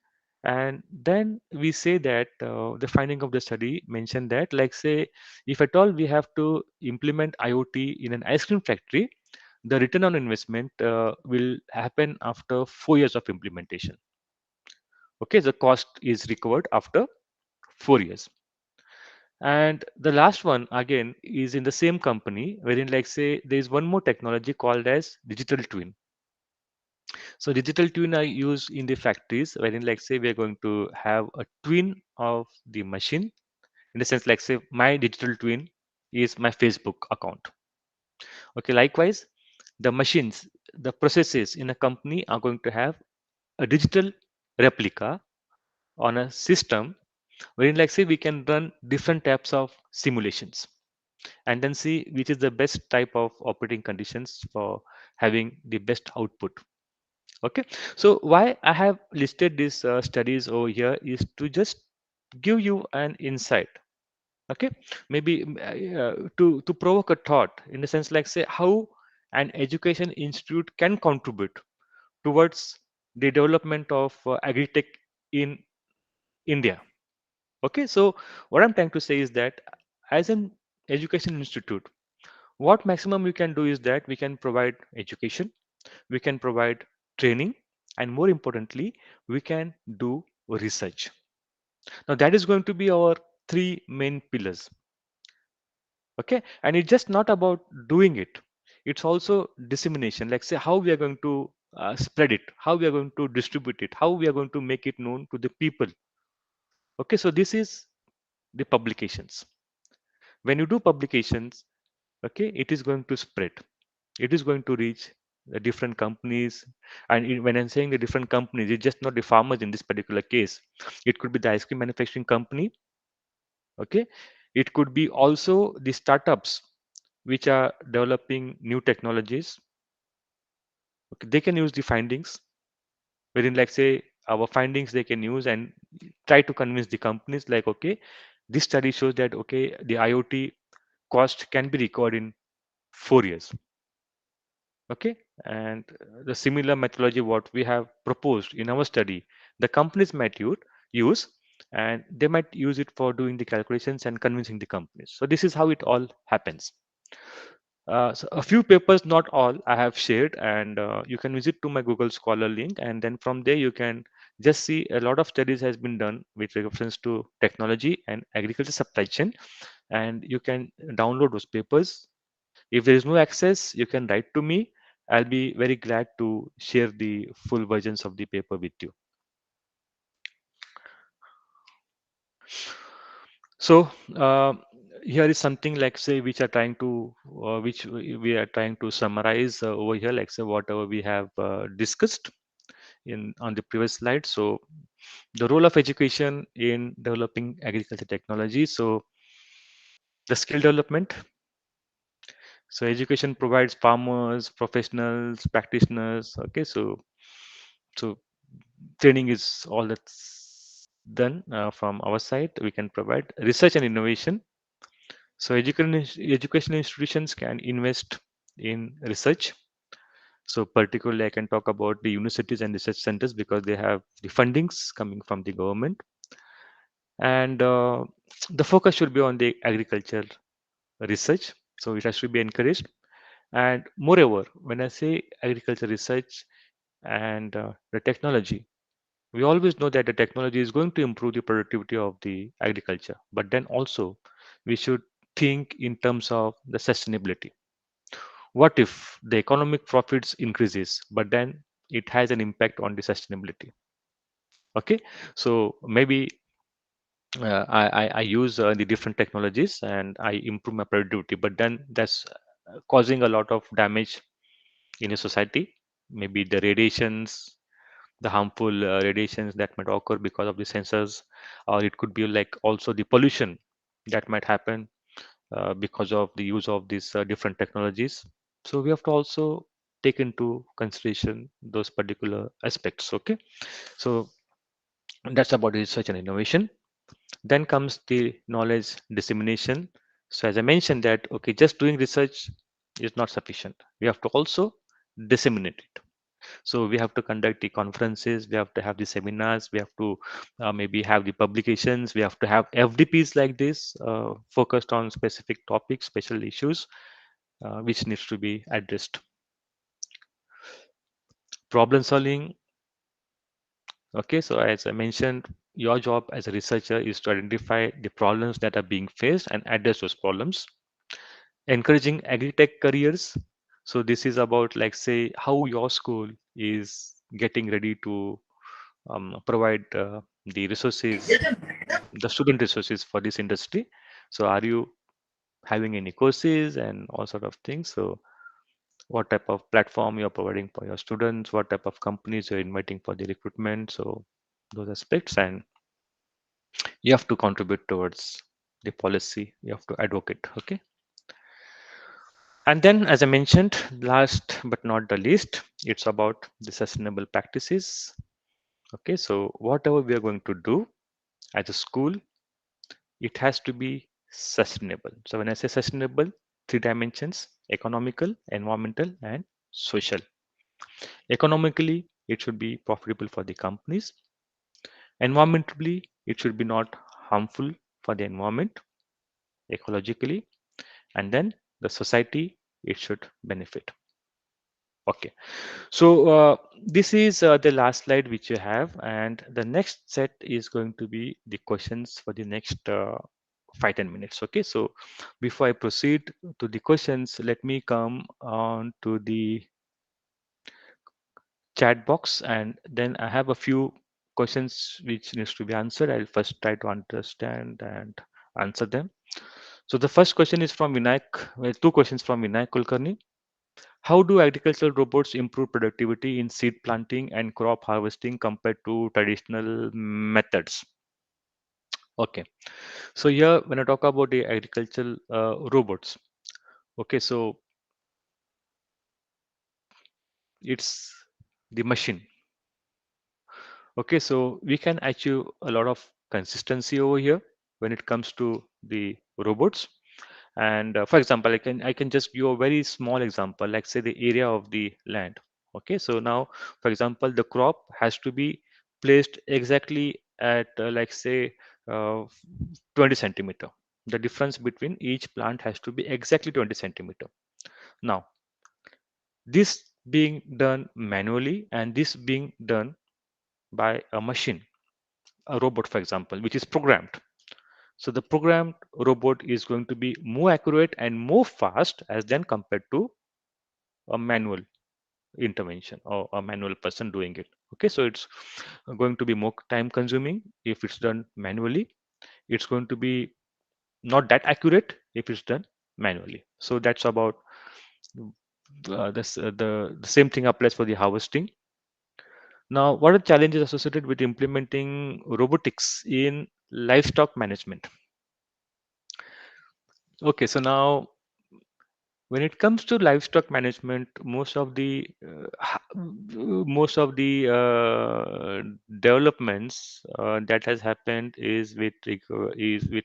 and then we say that the finding of the study mentioned that, like say, if at all we have to implement IoT in an ice cream factory, the return on investment will happen after 4 years of implementation. Okay, the cost is recovered after 4 years. And the last one again is in the same company, wherein like say there is one more technology called as digital twin. So digital twin are used in the factories, wherein like say we are going to have a twin of the machine. In the sense, like say my digital twin is my Facebook account. Okay, likewise, the machines, the processes in a company are going to have a digital replica on a system, wherein like say we can run different types of simulations and then see which is the best type of operating conditions for having the best output. Okay, so why I have listed these studies over here is to just give you an insight. Okay, maybe to provoke a thought in the sense like say how an education institute can contribute towards the development of agri-tech in India. Okay, so what I'm trying to say is that as an education institute, what maximum we can do is that we can provide education, we can provide training, and more importantly, we can do research. Now that is going to be our three main pillars. Okay, and it's just not about doing it, it's also dissemination, like say how we are going to spread it, how we are going to distribute it, how we are going to make it known to the people. Okay, so this is the publications. When you do publications, okay, it is going to spread, it is going to reach the different companies. And when I'm saying the different companies, it's just not the farmers in this particular case, it could be the ice cream manufacturing company. Okay, it could be also the startups which are developing new technologies. Okay, they can use the findings, wherein like say our findings they can use and try to convince the companies like, okay, this study shows that okay, the IoT cost can be recovered in 4 years. Okay, and the similar methodology what we have proposed in our study, the companies might use. and they might use it for doing the calculations and convincing the companies. So this is how it all happens. So a few papers, not all, I have shared, and you can visit to my Google Scholar link, and then from there you can just see a lot of studies has been done with reference to technology and agriculture supply chain, and you can download those papers. If there is no access, you can write to me. I'll be very glad to share the full versions of the paper with you. So here is something like say which are trying to which we are trying to summarize over here, like say whatever we have discussed in on the previous slide. So the role of education in developing agriculture technology. So the skill development. So education provides farmers, professionals, practitioners. Okay, so training is all that's done from our side. We can provide research and innovation. So educational institutions can invest in research. So particularly, I can talk about the universities and research centers because they have the fundings coming from the government, and the focus should be on the agriculture research. So it has to be encouraged. And moreover, when I say agriculture research and the technology, we always know that the technology is going to improve the productivity of the agriculture, but then also we should think in terms of the sustainability. What if the economic profits increases, but then it has an impact on the sustainability? Okay, so maybe I use the different technologies and I improve my productivity, but then that's causing a lot of damage in a society. Maybe the radiations, the harmful radiations that might occur because of the sensors, or it could be like also the pollution that might happen because of the use of these different technologies. So we have to also take into consideration those particular aspects. Okay, so that's about research and innovation. Then comes the knowledge dissemination. So as I mentioned that, okay, just doing research is not sufficient. We have to also disseminate it. So we have to conduct the conferences, we have to have the seminars, we have to maybe have the publications, we have to have FDPs like this focused on specific topics, special issues, which needs to be addressed. Problem solving. Okay, so as I mentioned, your job as a researcher is to identify the problems that are being faced and address those problems. Encouraging agri-tech careers. So this is about like say how your school is getting ready to provide the resources, the student resources for this industry. So are you having any courses and all sort of things? So what type of platform you're providing for your students, what type of companies you're inviting for the recruitment. So those aspects, and you have to contribute towards the policy, you have to advocate. Okay, and then as I mentioned, last but not the least, it's about the sustainable practices. Okay, so whatever we are going to do as a school, it has to be sustainable. So when I say sustainable, three dimensions: economical, environmental, and social. Economically, it should be profitable for the companies. Environmentally, it should be not harmful for the environment, ecologically, and then the society, it should benefit. Okay, so this is the last slide which you have, and the next set is going to be the questions for the next 5-10 minutes. Okay, so before I proceed to the questions, let me come on to the chat box, and then I have a few questions which needs to be answered. I'll first try to understand and answer them. So the first question is from Vinayak. Well, two questions from Vinayak Kulkarni. How do agricultural robots improve productivity in seed planting and crop harvesting compared to traditional methods? Okay, so here when I talk about the agricultural robots, okay, so it's the machine. Okay, so we can achieve a lot of consistency over here when it comes to the robots. And for example, I can just give a very small example, like say the area of the land. Okay, so now for example, the crop has to be placed exactly at like say 20 centimeter. The difference between each plant has to be exactly 20 centimeter. Now, this being done manually and this being done by a machine, a robot, for example, which is programmed. So the programmed robot is going to be more accurate and more fast as then compared to a manual intervention or a manual person doing it. Okay, so it's going to be more time consuming if it's done manually. It's going to be not that accurate if it's done manually. So that's about the same thing applies for the harvesting. Now, what are the challenges associated with implementing robotics in livestock management? Okay, so now when it comes to livestock management, most of the developments that has happened is with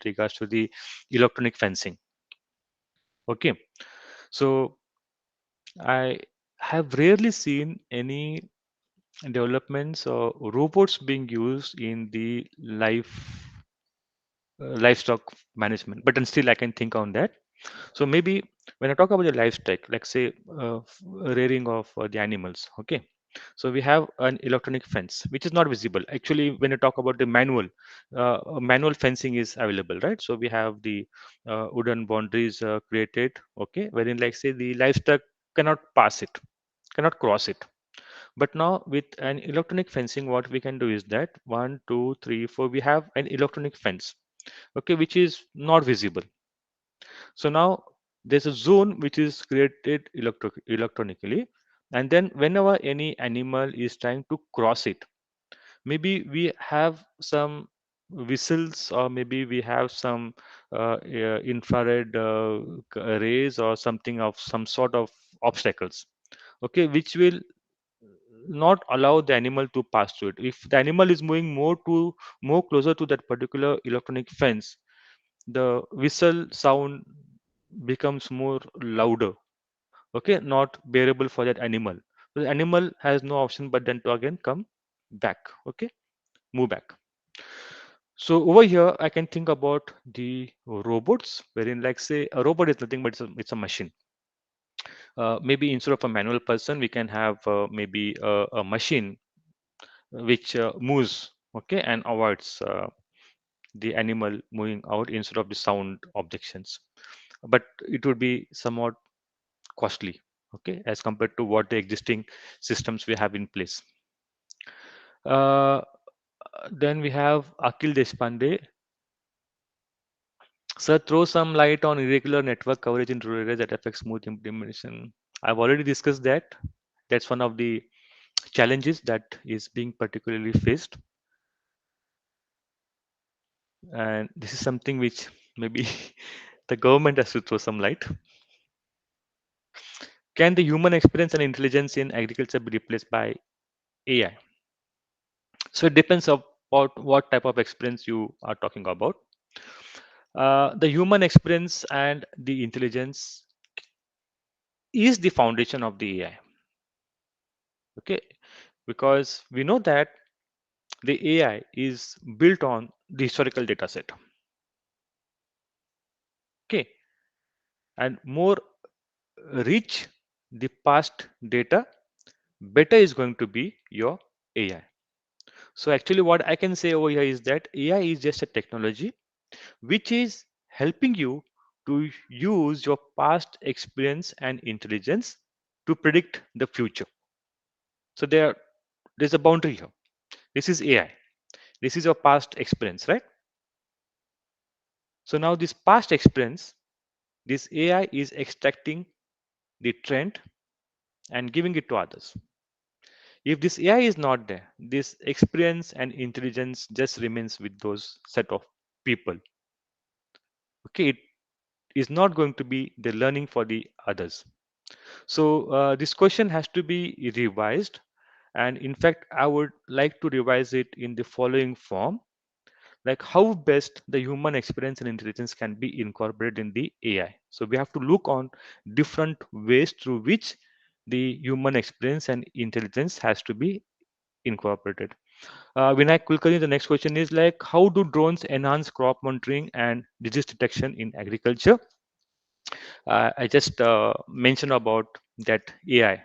regards to the electronic fencing. Okay, so I have rarely seen any developments or robots being used in the livestock management, but then still I can think on that. So maybe when I talk about the livestock, like say rearing of the animals, okay. So we have an electronic fence which is not visible. Actually, when you talk about the manual fencing is available, right? So we have the wooden boundaries created, okay, wherein like say the livestock cannot pass it, cannot cross it. But now with an electronic fencing, what we can do is that 1, 2, 3, 4, we have an electronic fence, okay, which is not visible. So now there's a zone which is created electronically, and then whenever any animal is trying to cross it, maybe we have some whistles or maybe we have some infrared rays or something of some sort of obstacles, okay, which will not allow the animal to pass through it. If the animal is moving more closer to that particular electronic fence, the whistle sound becomes more louder, okay, not bearable for that animal. So the animal has no option but then to again come back, okay, move back. So over here I can think about the robots, wherein like say a robot is nothing but it's a machine. Maybe instead of a manual person we can have maybe a machine which moves, okay, and avoids the animal moving out instead of the sound objections. But it would be somewhat costly, okay, as compared to what the existing systems we have in place. uh, then we have Akil Deshpande. Sir, throw some light on irregular network coverage in rural areas that affects smooth implementation. I've already discussed that. That's one of the challenges that is being particularly faced, and this is something which maybe the government has to throw some light. Can the human experience and intelligence in agriculture be replaced by AI? So it depends about what type of experience you are talking about. The human experience and the intelligence is the foundation of the AI. Okay, because we know that the AI is built on the historical data set. Okay, and more rich the past data, better is going to be your AI. So actually, what I can say over here is that AI is just a technology which is helping you to use your past experience and intelligence to predict the future. So there's a boundary here. This is AI. This is your past experience, right? So now this past experience, this AI is extracting the trend and giving it to others. If this AI is not there, this experience and intelligence just remains with those set of people. Okay, it is not going to be the learning for the others. So this question has to be revised, and in fact I would like to revise it in the following form, like how best the human experience and intelligence can be incorporated in the AI. So we have to look on different ways through which the human experience and intelligence has to be incorporated. Vinayak Kulkarni, the next question is like, how do drones enhance crop monitoring and disease detection in agriculture? I just mentioned about that AI.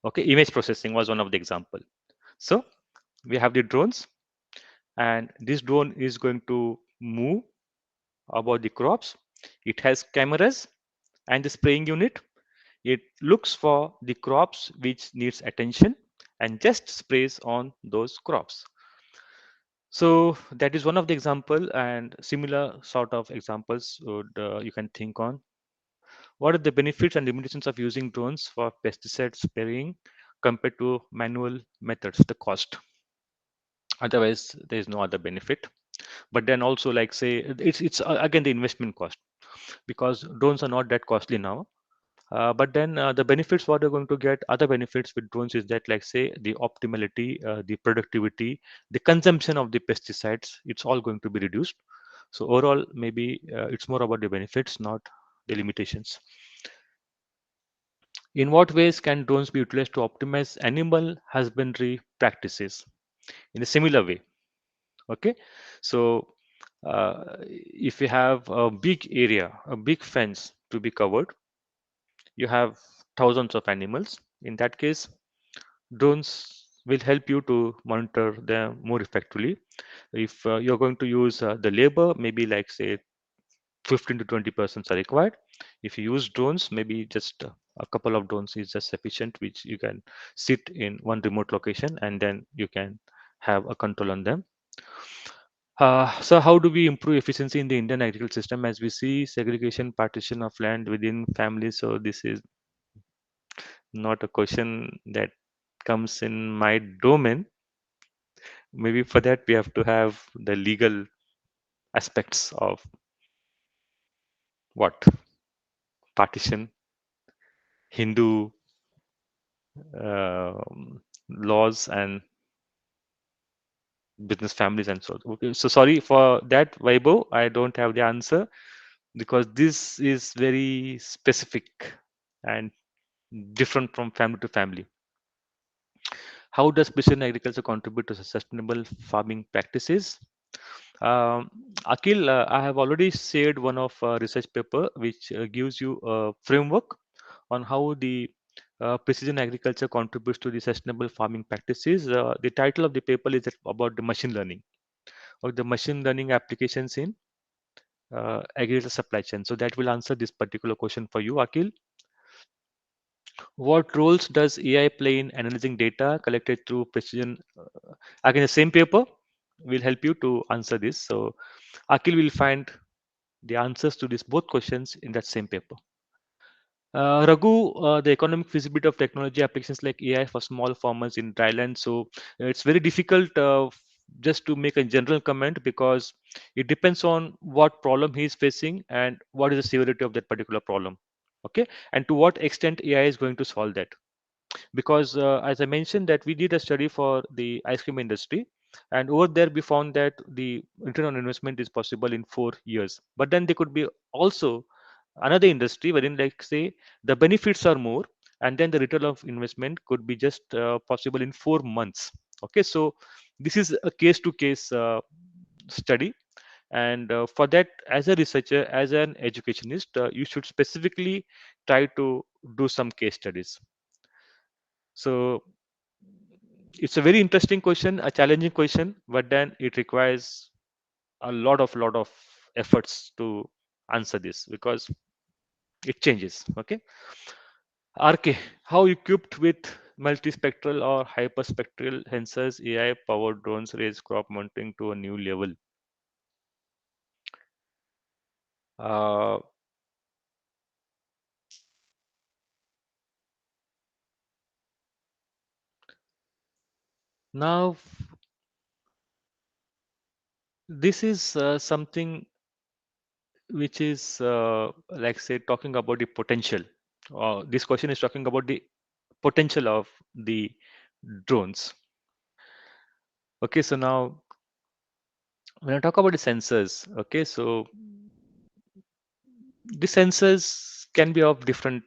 Okay, image processing was one of the example. So we have the drones, and this drone is going to move about the crops. It has cameras and the spraying unit. It looks for the crops which needs attention and just sprays on those crops. So that is one of the example, and similar sort of examples would you can think on. What are the benefits and limitations of using drones for pesticide spraying compared to manual methods? The cost. Otherwise, there is no other benefit. But then also, like say, it's again the investment cost, because drones are not that costly now. But then the benefits what you're going to get, other benefits with drones is that, like say, the optimality, the productivity, the consumption of the pesticides, it's all going to be reduced. So overall, maybe it's more about the benefits, not the limitations. In what ways can drones be utilized to optimize animal husbandry practices? In a similar way, okay. So if you have a big area, a big fence to be covered, you have thousands of animals. In that case, drones will help you to monitor them more effectively. If you're going to use the labor, maybe like say 15 to 20% are required. If you use drones, maybe just a couple of drones is just sufficient, which you can sit in one remote location and then you can have a control on them. So how do we improve efficiency in the Indian agricultural system as we see segregation, partition of land within families? So this is not a question that comes in my domain. Maybe for that we have to have the legal aspects of what partition, Hindu laws and business families and so on. Okay, so sorry for that, Vaibhav. I don't have the answer because this is very specific and different from family to family. How does precision agriculture contribute to sustainable farming practices? Um, Akhil, I have already shared one of research paper which gives you a framework on how the precision agriculture contributes to the sustainable farming practices. The title of the paper is about the machine learning or the machine learning applications in agriculture supply chain. So that will answer this particular question for you, Akhil. What roles does AI play in analyzing data collected through precision? Again, the same paper will help you to answer this. So Akhil will find the answers to these both questions in that same paper. Raghu, the economic feasibility of technology applications like AI for small farmers in dryland. So it's very difficult just to make a general comment because it depends on what problem he is facing and what is the severity of that particular problem. Okay, and to what extent AI is going to solve that. Because as I mentioned that we did a study for the ice cream industry, and over there we found that the return on investment is possible in 4 years. But then there could be also another industry wherein, like say, the benefits are more, and then the return of investment could be just possible in 4 months. Okay, so this is a case to case study, and for that, as a researcher, as an educationist, you should specifically try to do some case studies. So it's a very interesting question, a challenging question, but then it requires a lot of efforts to answer this because it changes. Okay. RK, how equipped with multispectral or hyperspectral sensors, AI powered drones raise crop monitoring to a new level? Uh, Now, this is something which is like say talking about the potential. This question is talking about the potential of the drones. Okay, so now when I talk about the sensors, okay, so the sensors can be of different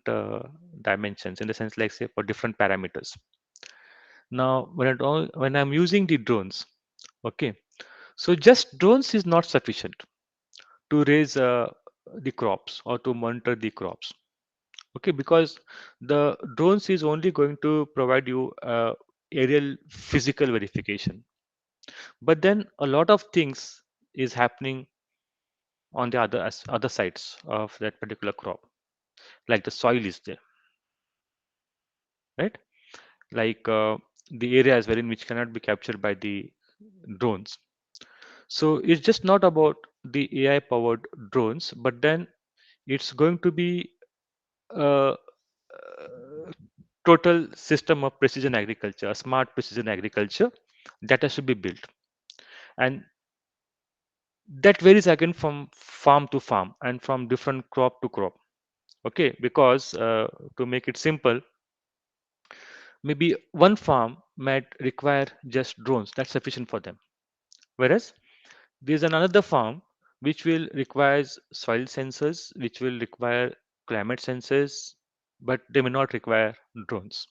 dimensions in the sense like say for different parameters. Now, when I'm using the drones, okay, so just drones is not sufficient to raise the crops or to monitor the crops. Okay, because the drones is only going to provide you aerial physical verification, but then a lot of things is happening on the other sides of that particular crop, like the soil is there, right? Like the areas wherein which cannot be captured by the drones. So it's just not about the AI powered drones, but then it's going to be a total system of precision agriculture, a smart precision agriculture that has to be built. And that varies again from farm to farm and from different crop to crop. Okay, because to make it simple, maybe one farm might require just drones, that's sufficient for them. Whereas there's another farm which will require soil sensors, which will require climate sensors, but they may not require drones.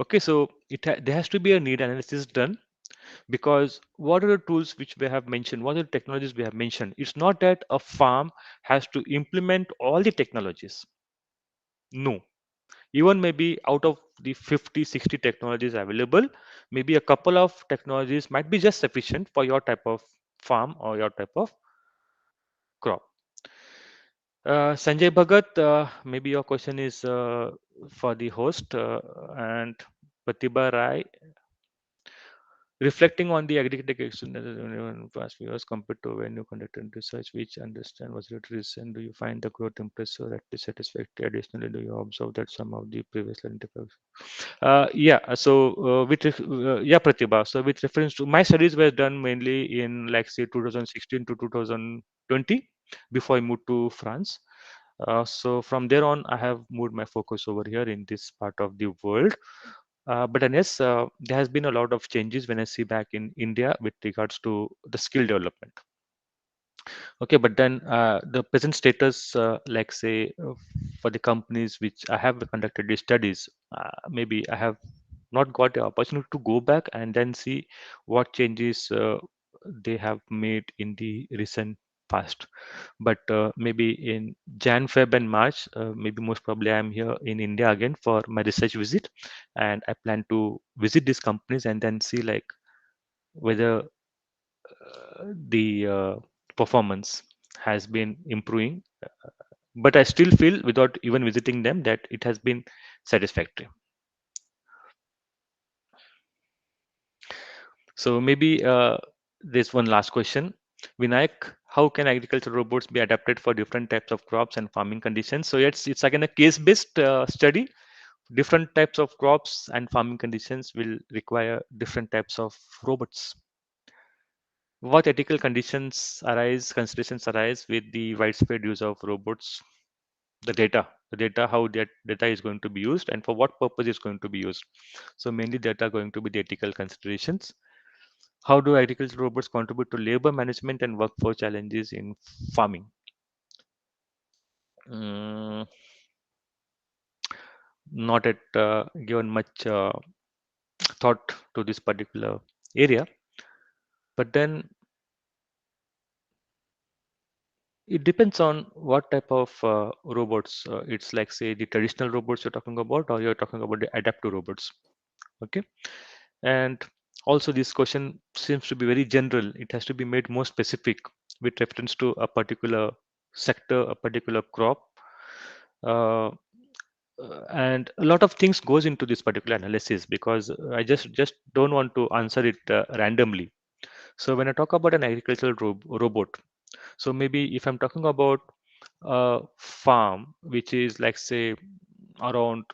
Okay, so there has to be a need analysis done, because what are the tools which we have mentioned, what are the technologies we have mentioned? It's not that a farm has to implement all the technologies. No, even maybe out of the 50, 60 technologies available, maybe a couple of technologies might be just sufficient for your type of farm or your type of crop. Sanjay Bhagat, maybe your question is for the host, and Pratibha Rai. Reflecting on the agri-tech in past few years compared to when you conducted research, which understand was it recent? Do you find the growth impressive or at least satisfactory? Additionally, do you observe that some of the previously identified? Yeah. So, yeah, Pratibha. So, with reference to my studies were done mainly in like say 2016 to 2020 before I moved to France. So from there on, I have moved my focus over here in this part of the world. But then yes, there has been a lot of changes when I see back in India with regards to the skill development. Okay, but then the present status, like say, for the companies which I have conducted these studies, maybe I have not got the opportunity to go back and then see what changes they have made in the recent past. But maybe in Jan, Feb, and March, maybe most probably I'm here in India again for my research visit, and I plan to visit these companies and then see like whether the performance has been improving, but I still feel without even visiting them that it has been satisfactory. So maybe there's one last question. Vinayak, how can agricultural robots be adapted for different types of crops and farming conditions? So it's again a case-based study. Different types of crops and farming conditions will require different types of robots. What ethical considerations arise with the widespread use of robots? The data, how that data is going to be used and for what purpose is going to be used. So mainly data are going to be the ethical considerations. How do agricultural robots contribute to labor management and workforce challenges in farming? Mm, not at given much thought to this particular area, but then it depends on what type of robots. It's like say the traditional robots you're talking about, or you're talking about the adaptive robots. Okay, and also this question seems to be very general. It has to be made more specific with reference to a particular sector, a particular crop, uh, and a lot of things goes into this particular analysis, because I just don't want to answer it randomly. So when I talk about an agricultural robot, so maybe if I'm talking about a farm which is like say around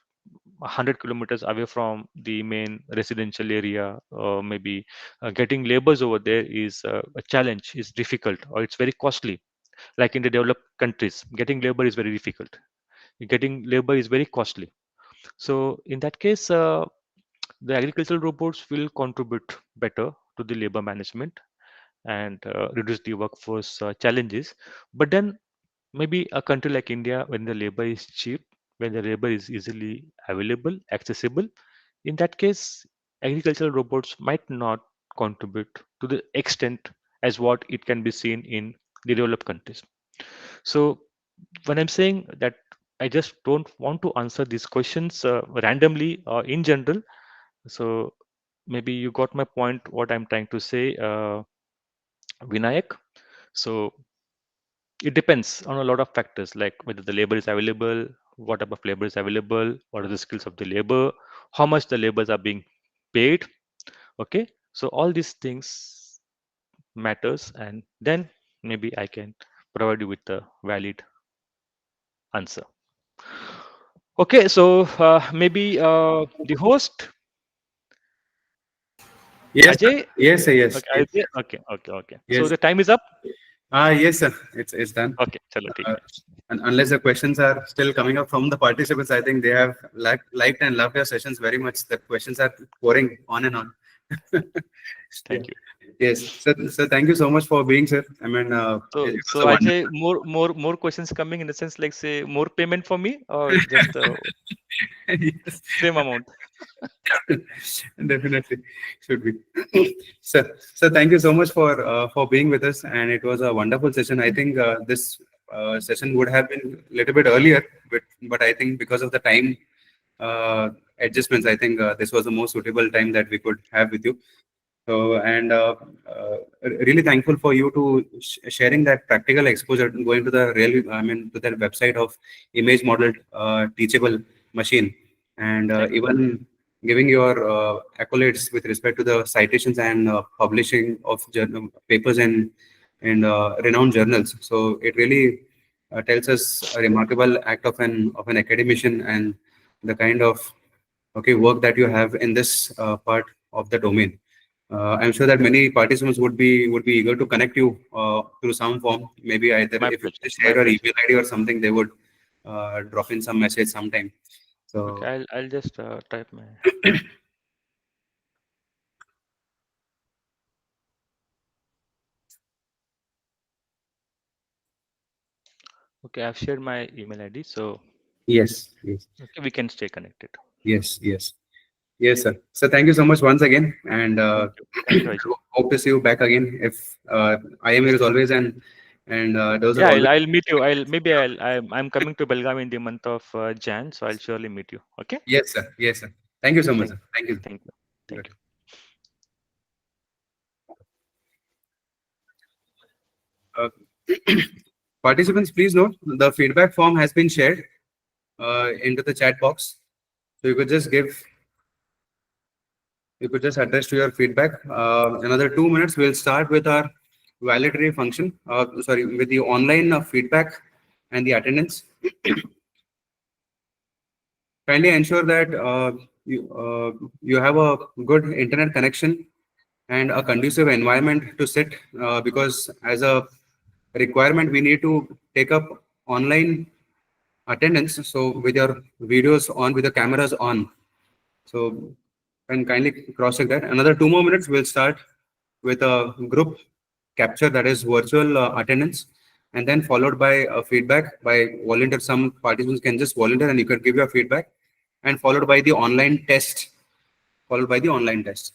100 kilometers away from the main residential area, or maybe getting labors over there is a challenge, is difficult, or it's very costly. Like in the developed countries, getting labor is very difficult. Getting labor is very costly. So in that case, the agricultural robots will contribute better to the labor management and reduce the workforce challenges. But then maybe a country like India, when the labor is cheap, when the labor is easily available, accessible, In that case, agricultural robots might not contribute to the extent as what it can be seen in the developed countries. So when I'm saying that, I just don't want to answer these questions randomly or in general. So maybe you got my point, what I'm trying to say, Vinayak. So it depends on a lot of factors, like whether the labor is available, what type of labor is available, what are the skills of the labor, how much the laborers are being paid. Okay, so all these things matters, and then maybe I can provide you with a valid answer. Okay, so maybe the host, Yes, sir. Ajay. Yes, sir. Yes, Okay, yes, Ajay. Okay. So yes. the time is up. Yes, sir. It's done. Okay, chalo, theek Uh, hai. and unless the questions are still coming up from the participants, I think they have liked and loved your sessions very much. The questions are pouring on and on. Yeah. Thank you. Yes. So thank you so much for being, sir. I mean, So, it was so a Ajay, wonderful. more questions coming in the sense like, say, more payment for me or just the Yes. same amount? Definitely should be. So thank you so much for being with us, and it was a wonderful session. I think this session would have been a little bit earlier, but I think because of the time uh, adjustments, I think this was the most suitable time that we could have with you. So, and really thankful for you to sharing that practical exposure, going to the real, I mean, to that website of image modeled teachable machine, and Thank you. even giving your accolades with respect to the citations and publishing of journal papers and renowned journals. So it really tells us a remarkable act of an academician and the kind of work that you have in this part of the domain. I'm sure that many participants would be eager to connect you through some form. Maybe either My if you pleasure. just My share your pleasure. email ID or something, they would drop in some message sometime. Okay, So I'll just type my. Okay, I've shared my email ID, so yes, yes, okay, we can stay connected. yes, yes, yes, sir. So thank you so much once again, and Thank you, Ajay. hope to see you back again. If I am here as always, and those are Yeah, always. I'll meet you. I'm coming to Belgaum in the month of Jan, so I'll surely meet you. Okay. Yes, sir. Yes, sir. Thank you so much, Thank, sir. Thank you. thank you, thank you. Uh, Participants, please note the feedback form has been shared into the chat box. So you could just address to your feedback. Another 2 minutes, we'll start with our validatory function. Sorry, with the online feedback and the attendance. Kindly ensure that you have a good internet connection and a conducive environment to sit, because as a requirement, we need to take up online attendance. So with your videos on, with the cameras on. So can kindly cross check that. Another 2 more minutes, we'll start with a group capture, that is virtual attendance, and then followed by a feedback by volunteer. Some participants can just volunteer and you can give your feedback, and followed by the online test. Followed by the online test.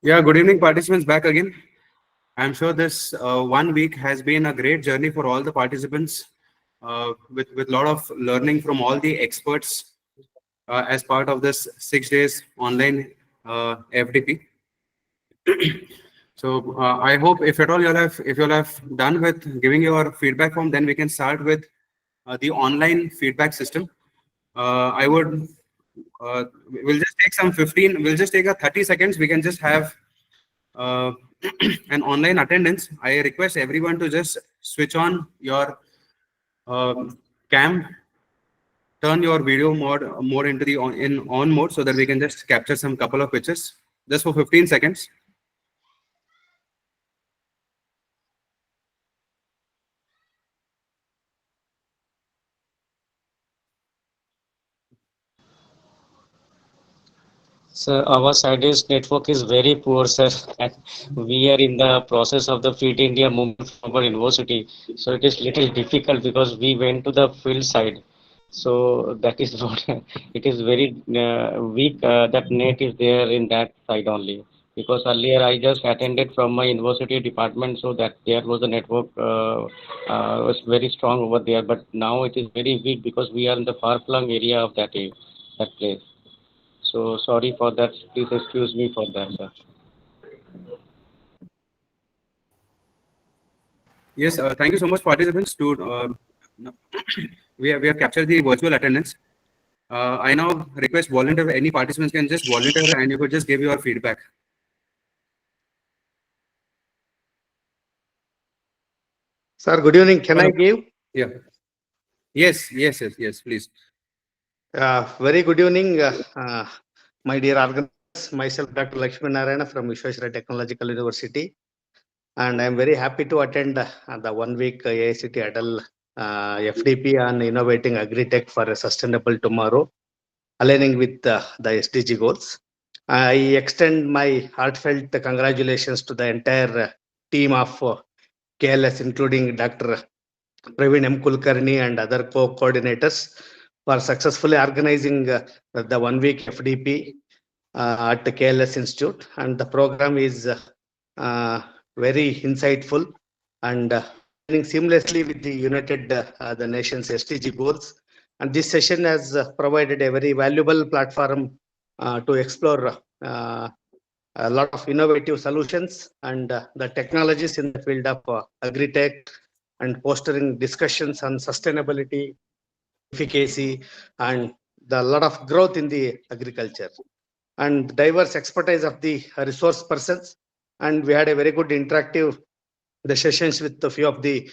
Yeah, good evening, participants. Back again. I'm sure this 1 week has been a great journey for all the participants, with a lot of learning from all the experts as part of this 6 days online FDP. So I hope if at all if you'll have done with giving your feedback form, then we can start with the online feedback system. I would we'll just take some 15. We'll just take a 30 seconds. We can just have uh, an online attendance. I request everyone to just switch on your cam, turn your video mode more into the on mode so that we can just capture some couple of pictures just for 15 seconds. So our side's network is very poor, sir, and we are in the process of the Fit India movement from our university. So it is little difficult because we went to the field side. So that is what it is very weak. That net is there in that side only. Because earlier I just attended from my university department, so that there was a network was very strong over there. But now it is very weak because we are in the far-flung area of that place. So sorry for that. Please excuse me for that, sir. Yes, thank you so much, participants. To we have captured the virtual attendance. I now request volunteer. Any participants can just volunteer, and you could just give your feedback. Sir, good evening. Can I give? Yeah. Yes. Please. Very good evening, my dear organizers. Myself, Dr. Lakshmi Narayana from Vishweshwara Technological University. And I'm very happy to attend the 1 week AICT Adult FDP on innovating agri-tech for a sustainable tomorrow, aligning with the SDG goals. I extend my heartfelt congratulations to the entire team of KLS, including Dr. Praveen M. Kulkarni and other co-coordinators for successfully organizing the 1 week FDP at the KLS Institute. And the program is very insightful and aligning seamlessly with the the nation's SDG goals. And this session has provided a very valuable platform to explore a lot of innovative solutions and the technologies in the field of agri-tech, and fostering discussions on sustainability, efficacy, and the lot of growth in the agriculture, and diverse expertise of the resource persons. And we had a very good interactive the sessions with a few of the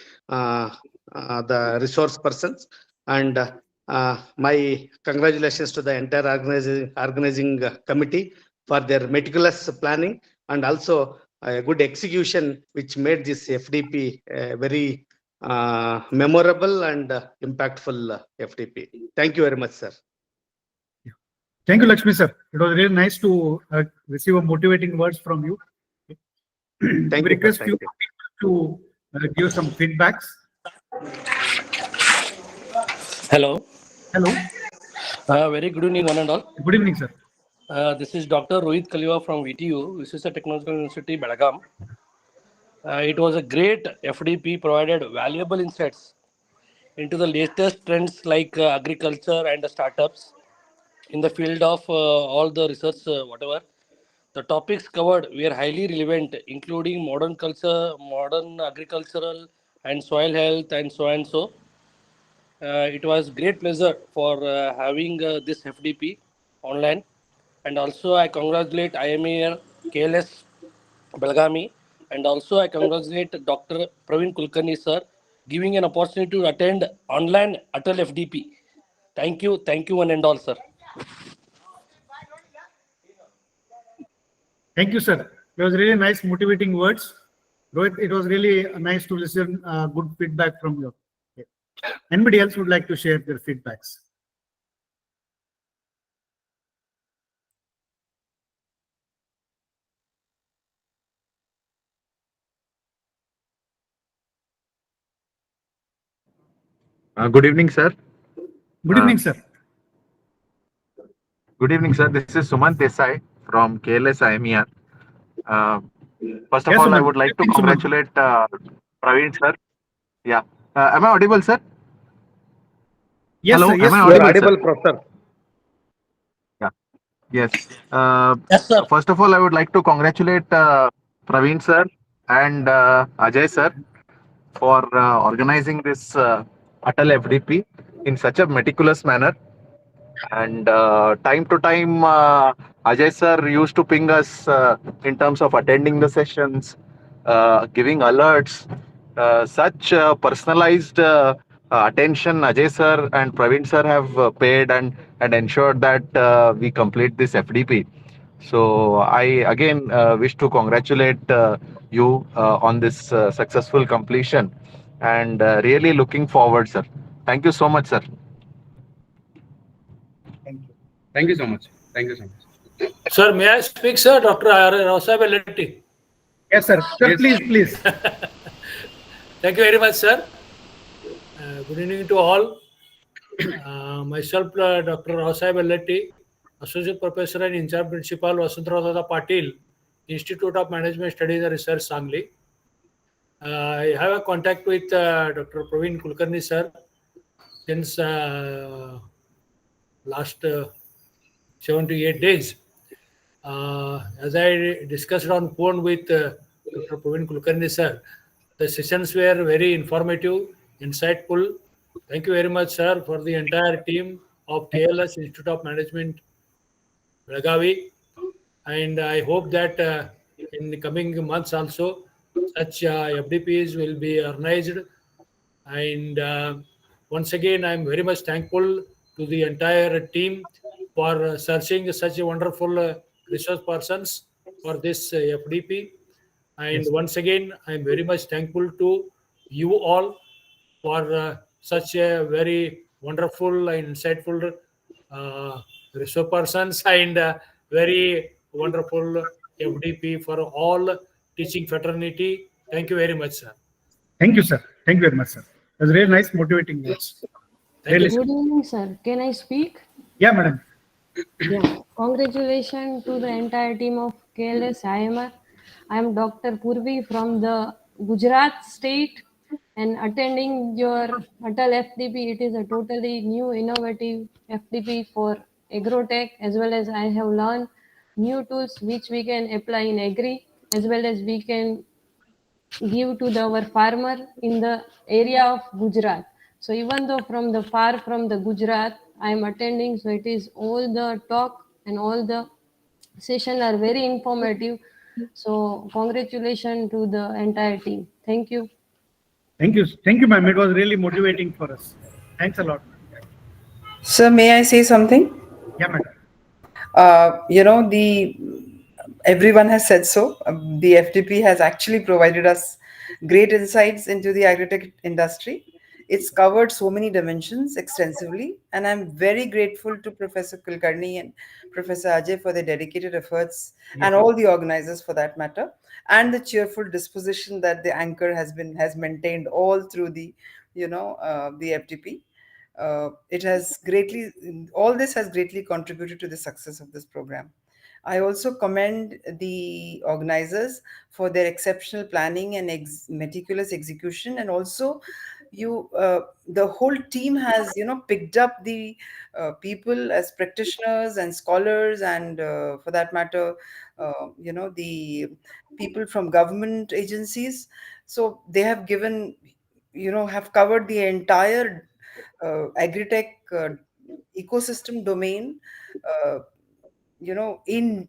resource persons. And my congratulations to the entire organizing committee for their meticulous planning and also a good execution, which made this FDP very memorable and impactful FDP. Thank you very much, sir. Thank you, Lakshmi sir. It was really nice to receive a motivating words from you. Thank we you, request sir. you to give some feedbacks. Hello. Hello. Very good evening, one and all. Good evening, sir. This is Dr. Rohit Kaliwa from VTU, Vishweshwara Technological University, Belagaum. It was a great FDP, provided valuable insights into the latest trends like agriculture and startups in the field of all the research, whatever. The topics covered were highly relevant, including modern culture, modern agricultural and soil health, and so and so. It was great pleasure for having this FDP online, and also I congratulate IMAR KLS Belgami, and also I congratulate Dr. Praveen Kulkarni sir, giving an opportunity to attend online Atal FDP. Thank you one and all, sir. Thank you, sir. It was really nice, motivating words. Rohit, it was really nice to listen good feedback from you. Okay. Anybody else would like to share their feedbacks? Good evening, sir. Good evening, sir. Good evening, sir. This is Sumant Desai from KLS IMER. Uh, First of Yes, all, I Sumant. would like to Good evening, Sumant. congratulate Praveen, sir. Yeah. Am I audible, sir? Yes, Hello, sir. Yes, am I You are audible, sir? audible, Professor. Yeah. Yes. Uh, Yes, sir. First of all, I would like to congratulate Praveen, sir, and Ajay, sir, for organizing this Atal FDP in such a meticulous manner. And time to time, Ajay sir used to ping us in terms of attending the sessions, giving alerts. Such personalized attention Ajay sir and Praveen sir have paid and ensured that we complete this FDP. So I again wish to congratulate you on this successful completion, and really looking forward, sir. Thank you so much, sir. Thank you. Thank you so much. Thank you so much. Sir, may I speak, sir? Dr. Rosab Letti. Yes, sir. Sir, Yes. please, please. Thank you very much, sir. Good evening to all. Myself, Dr. Rosab Letti, Associate Professor and In-charge Principal, Vasantrao Patil, Institute of Management Studies and Research, Sangli. I have a contact with Dr. Praveen Kulkarni, sir, since last 7 to 8 days. As I discussed on phone with Dr. Praveen Kulkarni, sir, the sessions were very informative, insightful. Thank you very much, sir, for the entire team of KLS Institute of Management, Belgavi. And I hope that in the coming months also, such FDPs will be organized. And once again, I'm very much thankful to the entire team for searching such a wonderful resource persons for this FDP. And Yes. once again, I'm very much thankful to you all for such a very wonderful and insightful resource persons and very wonderful FDP for all teaching fraternity. Thank you very much, sir. Thank you, sir. Thank you very much, sir. It was really nice, motivating words. Thank Really, you. Good evening, sir. Can I speak? yeah, madam. Yeah. Congratulations to the entire team of KLS IMR. I am Dr. Purvi from the Gujarat state and attending your Atal FDP. It is a totally new, innovative FDP for agro-tech, as well as I have learned new tools which we can apply in agri, as well as we can give to our farmer in the area of Gujarat. So even though from the far from the Gujarat, I am attending. So it is all the talk and all the session are very informative. So congratulations to the entire team. Thank you. Thank you. Thank you, ma'am. It was really motivating for us. Thanks a lot. Sir, may I say something? Yeah, madam. The everyone has said so. The FDP has actually provided us great insights into the agri-tech industry. It's covered so many dimensions extensively, and I'm very grateful to Professor Kulkarni and Professor Ajay for their dedicated efforts, and all the organizers for that matter, and the cheerful disposition that the anchor has maintained all through the the FDP. It has greatly, all this has greatly contributed to the success of this program. I also commend the organizers for their exceptional planning and meticulous execution, and also the whole team has picked up the people as practitioners and scholars, and for that matter, the people from government agencies. So they have given, have covered the entire agri-tech ecosystem domain, uh, in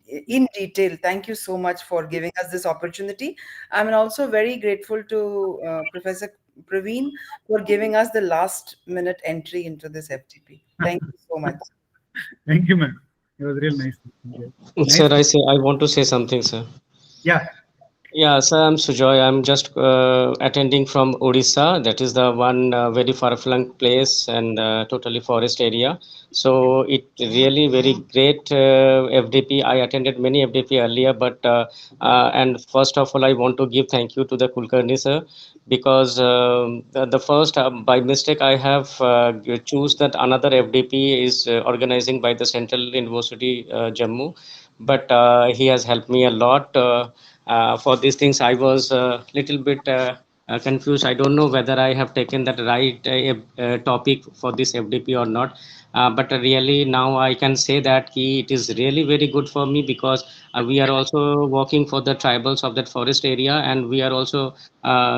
detail. Thank you so much for giving us this opportunity. I'm also very grateful to Professor Praveen for giving us the last minute entry into this FTP. Thank you so much. Thank you, ma'am. It was real nice. Sir, I want to say something, sir. Yeah. Yeah, sir, I'm Sujoy. I'm just attending from Odisha. That is the one very far-flung place and totally forest area. So it really very great FDP. I attended many FDP earlier, but and first of all, I want to give thank you to the Kulkarni sir, because the first by mistake I have choose that another FDP is organizing by the Central University Jammu, but he has helped me a lot. For these things, I was a little bit confused. I don't know whether I have taken that right topic for this FDP or not. But really now I can say that it is really very good for me, because we are also working for the tribals of that forest area, and we are also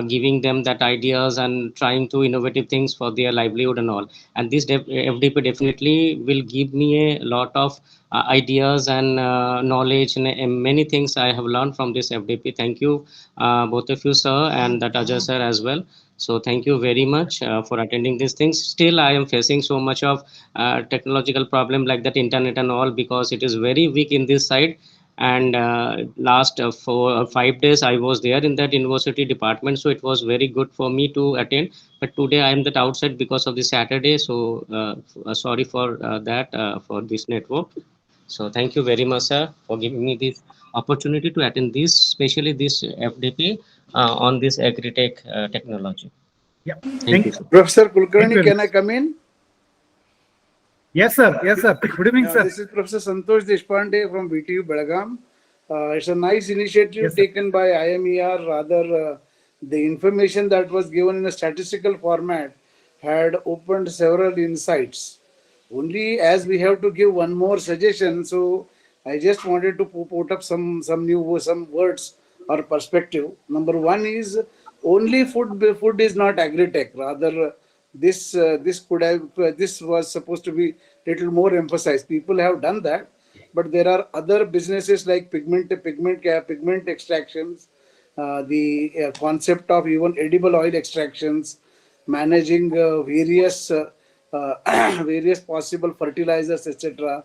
giving them that ideas and trying to innovative things for their livelihood and all. And this FDP definitely will give me a lot of ideas and knowledge, and many things I have learned from this FDP. Thank you, both of you, sir, and that Ajay sir as well. So thank you very much for attending these things. Still, I am facing so much of technological problem like that internet and all, because it is very weak in this side. And last 4 or 5 days I was there in that university department, so it was very good for me to attend. But today I am that outside because of the Saturday, so sorry for that for this network. So thank you very much, sir, for giving me this opportunity to attend this, especially this FDP on this agri-tech technology. Yeah. Thank you, sir. Professor Thank Kulkarni, you. can I come in? Yes, sir. Yes, sir. Good evening, sir. This is Professor Santosh Deshpande from VTU Belagaum. It's a nice initiative Yes, sir. taken by IMER. Rather, the information that was given in a statistical format had opened several insights. Only as we have to give one more suggestion, so I just wanted to put up some words or perspective. Number one is only food is not agri-tech. Rather, this was supposed to be little more emphasized. People have done that, but there are other businesses like pigment extractions, the concept of even edible oil extractions, managing various possible fertilizers, etc.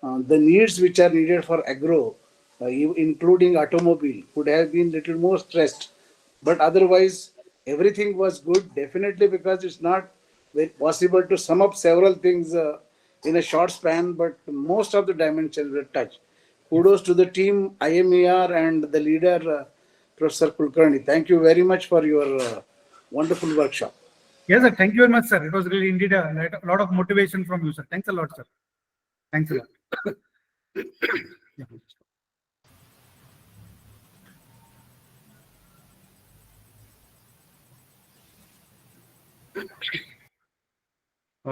The needs which are needed for agro, including automobile, could have been little more stressed. But otherwise, everything was good, definitely, because it's not very possible to sum up several things in a short span, but most of the dimensions were touched. Kudos to the team, IMER, and the leader, Professor Kulkarni. Thank you very much for your wonderful workshop. Yes, sir. Thank you very much, sir. It was really indeed a lot of motivation from you, sir. Thanks a lot, sir. Thanks a lot. Yeah.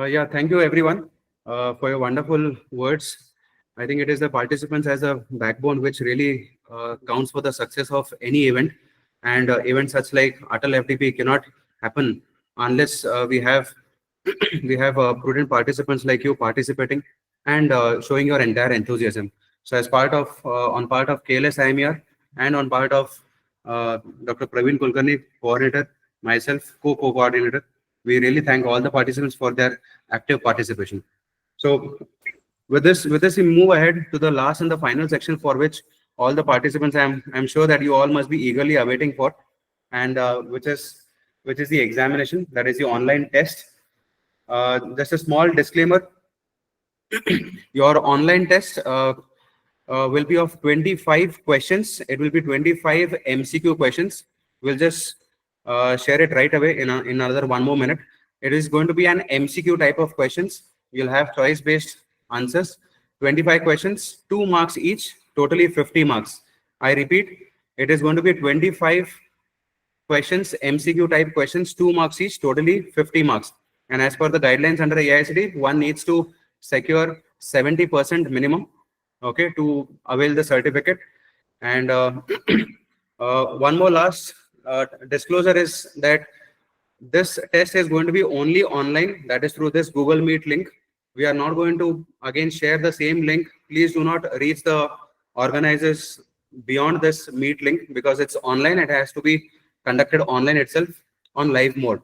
Yeah, thank you everyone for your wonderful words. I think it is the participants as a backbone which really counts for the success of any event. And events such like Atal FDP cannot happen unless we have prudent participants like you participating and showing your entire enthusiasm. So as part of on part of KLS IMER and on part of Dr. Praveen Kulkarni, coordinator, myself, co-coordinator, we really thank all the participants for their active participation. So with this, we move ahead to the last and the final section, for which all the participants, I'm sure that you all must be eagerly awaiting for, and which is the examination, that is the online test. Just a small disclaimer: your online test will be of 25 questions. It will be 25 MCQ questions. We'll just share it right away in another 1 more minute. It is going to be an MCQ type of questions. You'll have choice-based answers. 25 questions, 2 marks each, totally 50 marks. I repeat, it is going to be 25 questions, MCQ type questions, 2 marks each, totally 50 marks. And as per the guidelines under AICTE, one needs to secure 70% minimum, okay, to avail the certificate. And one more last disclosure is that this test is going to be only online, that is through this Google Meet link. We are not going to again share the same link. Please do not reach the organizers beyond this Meet link because it's online. It has to be conducted online itself on live mode.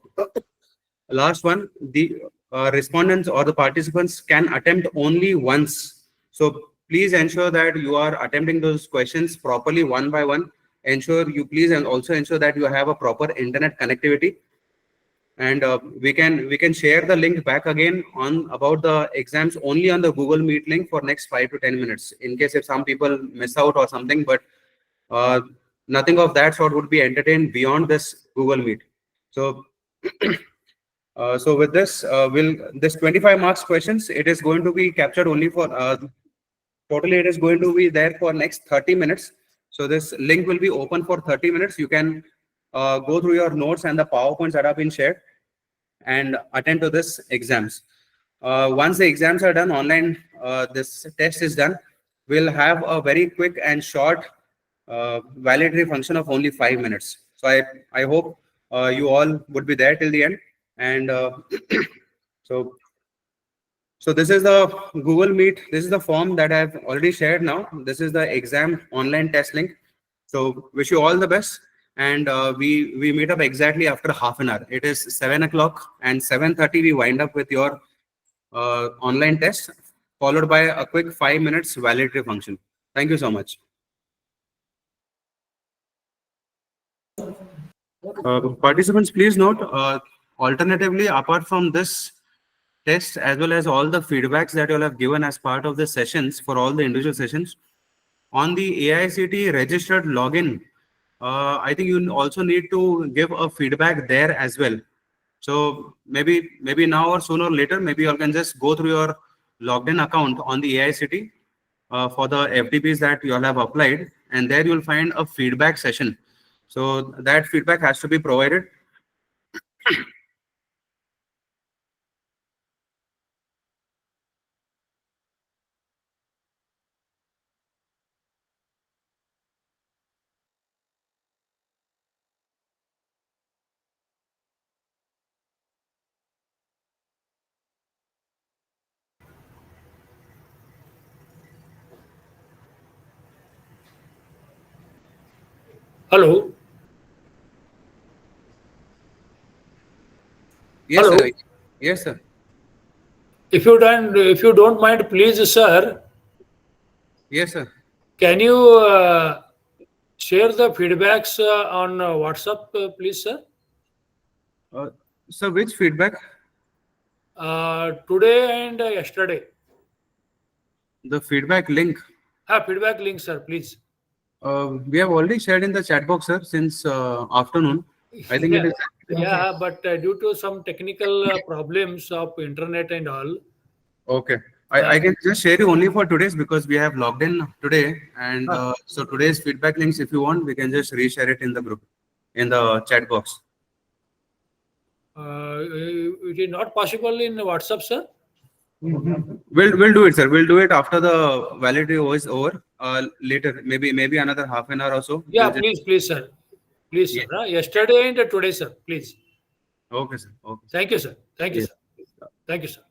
Last one, the respondents or the participants can attempt only once. So please ensure that you are attempting those questions properly one by one. Ensure you please and also ensure that you have a proper internet connectivity. And we can share the link back again on about the exams only on the Google Meet link for next 5 to 10 minutes in case if some people miss out or something. But nothing of that sort would be entertained beyond this Google Meet. So. So with this, this 25 marks questions, it is going to be captured only for totally. It is going to be there for next 30 minutes. So this link will be open for 30 minutes. You can go through your notes and the PowerPoints that have been shared and attend to this exams. Once the exams are done online, this test is done. We'll have a very quick and short validatory function of only 5 minutes. So I hope you all would be there till the end. And so this is the Google Meet. This is the form that I've already shared now. This is the exam online test link. So wish you all the best. And we meet up exactly after half an hour. It is 7 o'clock and 7:30 we wind up with your online test, followed by a quick 5 minutes validatory function. Thank you so much. Participants, please note, alternatively, apart from this test, as well as all the feedbacks that you all have given as part of the sessions for all the individual sessions, on the AICTE registered login, I think you also need to give a feedback there as well. So maybe now or sooner or later, maybe you all can just go through your logged in account on the AICTE for the FDPs that you all have applied, and there you'll find a feedback session. So that feedback has to be provided. Hello. Yes, Hello. sir. Yes, sir. If you don't mind, please, sir, Yes, sir. can you share the feedbacks on WhatsApp, please, sir? So which feedback? Today and yesterday. The feedback link. Feedback link, sir, please. We have already shared in the chat box, sir, since afternoon. I think Yeah, it is. yeah, but due to some technical problems of internet and all. Okay. I can just share you only for today's because we have logged in today. And so today's feedback links, if you want, we can just reshare it in the group, in the chat box. It is not possible in WhatsApp, sir? We'll do it, sir. We'll do it after the validity is over. Later, maybe another half an hour or so. Yeah, We'll please, sir. Please, Yeah. sir. Yesterday and today, sir. Please. Okay, sir. Okay. Thank you, sir. Thank you, Yes. sir. Thank you, sir.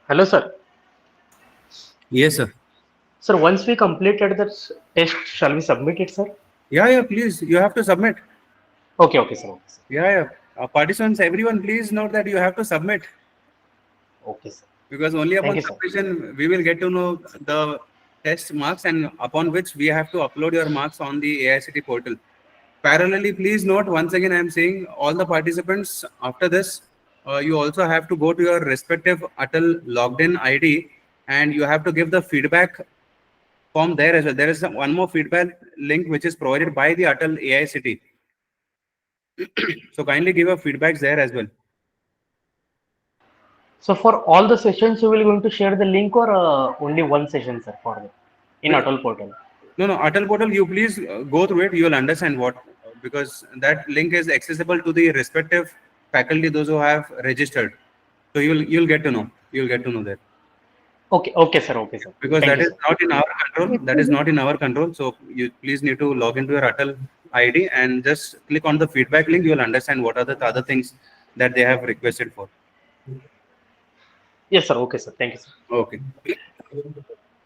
Hello, sir. Yes, sir. Sir, once we completed the test, shall we submit it, sir? Yeah, please. You have to submit. Okay, okay, sir. Okay, sir. Yeah. Participants, everyone, please note that you have to submit. Okay, sir. Because only Thank upon you, sir. submission we will get to know the test marks, and upon which we have to upload your marks on the AICT portal. Parallelly, please note once again, I am saying all the participants after this, you also have to go to your respective Atal logged in ID, and you have to give the feedback form there as well. There is one more feedback link which is provided by the Atal AICT. So kindly give your feedbacks there as well. So for all the sessions, you will going to share the link or only one session, sir, for the in Atal portal? No, Atal portal, you please go through it. You will understand what, because that link is accessible to the respective faculty, those who have registered. So you'll get to know. You'll get to know that. Okay, okay, sir. Okay, sir. Because Thank that you, is sir. not in our control. That is not in our control. So you please need to log into your Atal ID and just click on the feedback link. You will understand what are the other things that they have requested for. Yes, sir. Okay, sir. Thank you, sir. Okay.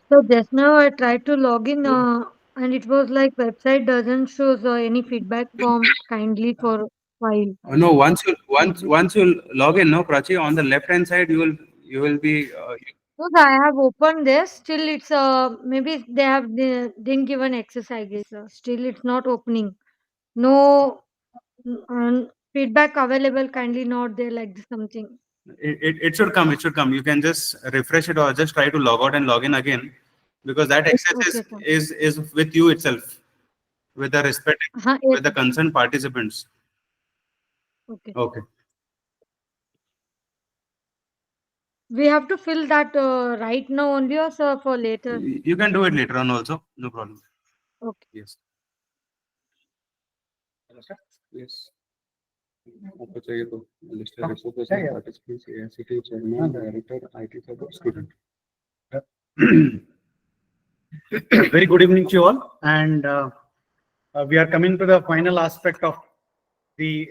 So just now I tried to log in and it was like website doesn't show any feedback form kindly for file. No, once you log in, no, Prachi, on the left hand side you will be So I have opened this. Still, it's maybe they didn't give an access. I guess still it's not opening. No feedback available. Kindly not there like something. it should come. It should come. You can just refresh it or just try to log out and log in again, because that access Okay, is with you itself, with the respective yes. with the concerned participants. Okay. Okay. We have to fill that right now only or sir for later? You can do it later on also. No problem. Okay. Yes. Yes. Very good evening to you all, and we are coming to the final aspect of the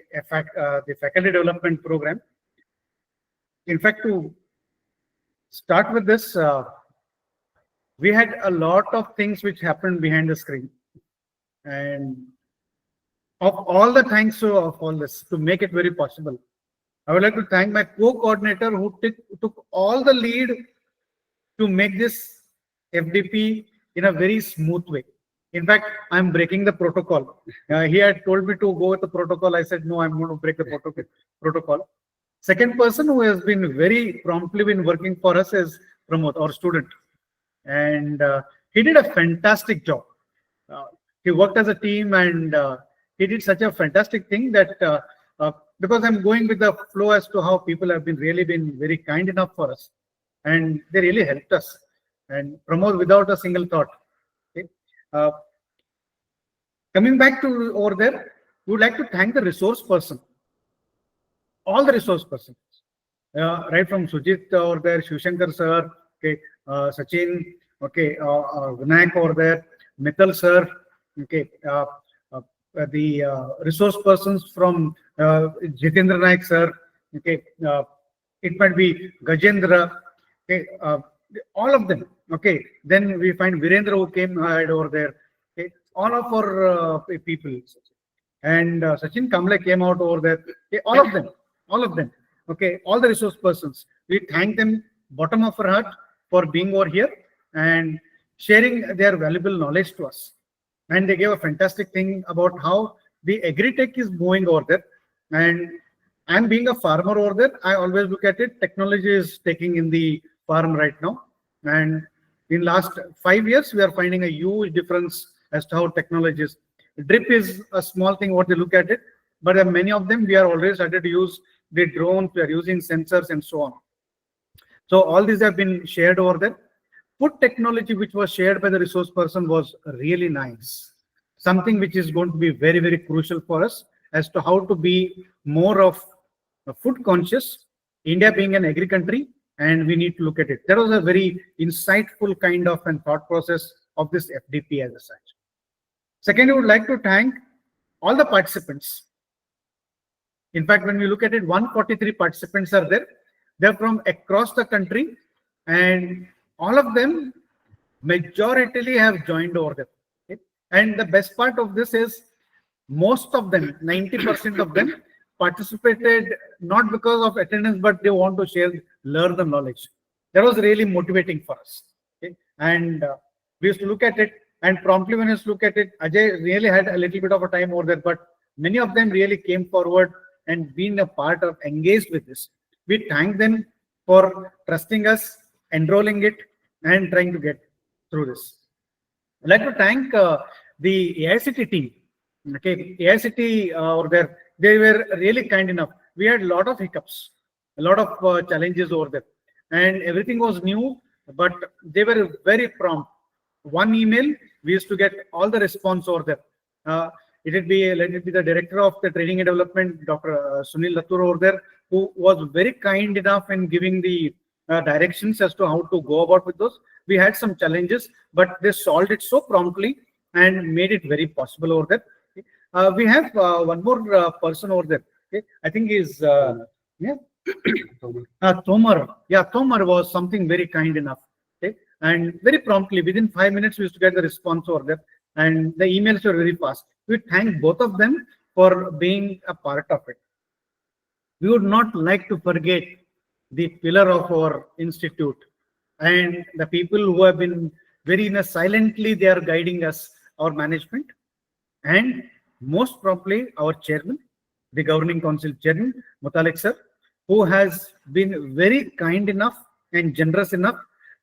faculty development program. In fact, to start with this, we had a lot of things which happened behind the screen, and of all the thanks of all this to make it very possible, I would like to thank my co-coordinator who took all the lead to make this FDP in a very smooth way. In fact, I'm breaking the protocol. He had told me to go with the protocol. I said, no, I'm going to break the protocol. Second person who has been very promptly been working for us is Pramod, our student. And he did a fantastic job. He worked as a team, and he did such a fantastic thing that because I'm going with the flow as to how people have been really been very kind enough for us, and they really helped us and Pramod without a single thought. Okay. Coming back to over there, we would like to thank the resource person, all the resource persons, right from Sujit over there, Shivshankar sir, okay, Sachin, okay, Vinayak over there, Mithal sir, okay, the resource persons from Jitendra Naik sir, okay, it might be Gajendra, okay, all of them, okay. Then we find Virendra who came over there, okay, all of our people, and Sachin Kamble came out over there, okay, all of them, okay, all the resource persons. We thank them bottom of our heart for being over here and sharing their valuable knowledge to us. And they gave a fantastic thing about how the agri-tech is moving over there. And I'm being a farmer over there, I always look at it, technology is taking in the farm right now. And in last 5 years, we are finding a huge difference as to how technology is. Drip is a small thing what they look at it, but many of them we are already started to use the drones, we are using sensors and so on. So all these have been shared over there. Food technology which was shared by the resource person was really nice. Something which is going to be very, very crucial for us as to how to be more of food conscious, India being an agri country, and we need to look at it. There was a very insightful kind of and thought process of this FDP as such. Second, I would like to thank all the participants. In fact, when we look at it, 143 participants are there. They're from across the country. and all of them majoritarily have joined over there. Okay? And the best part of this is most of them, 90% of them participated not because of attendance, but they want to share, learn the knowledge. That was really motivating for us. Okay? And we used to look at it, and promptly when we used to look at it, Ajay really had a little bit of a time over there, but many of them really came forward and been a part of, engaged with this. We thank them for trusting us, enrolling it, and trying to get through this. I'd like to thank the AICT team. Okay, AICT over there, they were really kind enough. We had a lot of hiccups, a lot of challenges over there, and everything was new, but they were very prompt. One email, we used to get all the response over there. Let it be the director of the training and development, Dr. Sunil Latur over there, who was very kind enough in giving the directions as to how to go about with those. We had some challenges, but they solved it so promptly and made it very possible over there. We have one more person over there. Okay? I think is Tomar. Yeah, Tomar was something very kind enough. Okay? And very promptly, within 5 minutes, we used to get the response over there. And the emails were very fast. We thank both of them for being a part of it. We would not like to forget the pillar of our institute and the people who have been very silently, they are guiding us, our management, and most probably our chairman, the governing council chairman, Mutalik sir, who has been very kind enough and generous enough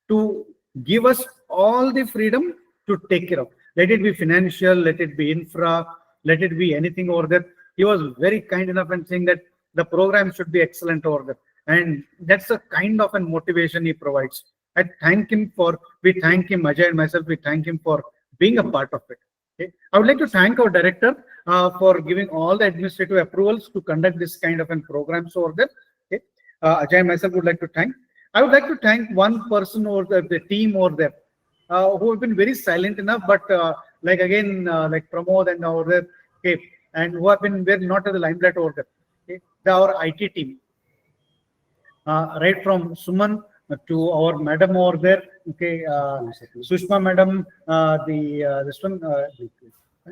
to give us all the freedom to take care of. Let it be financial, let it be infra, let it be anything over there. He was very kind enough and saying that the program should be excellent over there. And that's the kind of a motivation he provides. I thank him we thank him, Ajay and myself, we thank him for being a part of it. Okay? I would like to thank our director for giving all the administrative approvals to conduct this kind of programs over there. Okay? Ajay and myself would like to thank. I would like to thank one person over there, the team over there, who have been very silent enough, but like again, like Pramod and over there, okay, and who have been very not at the limelight over there. Okay? Our IT team, right from Suman to our madam over there, okay, Sushma madam, this one,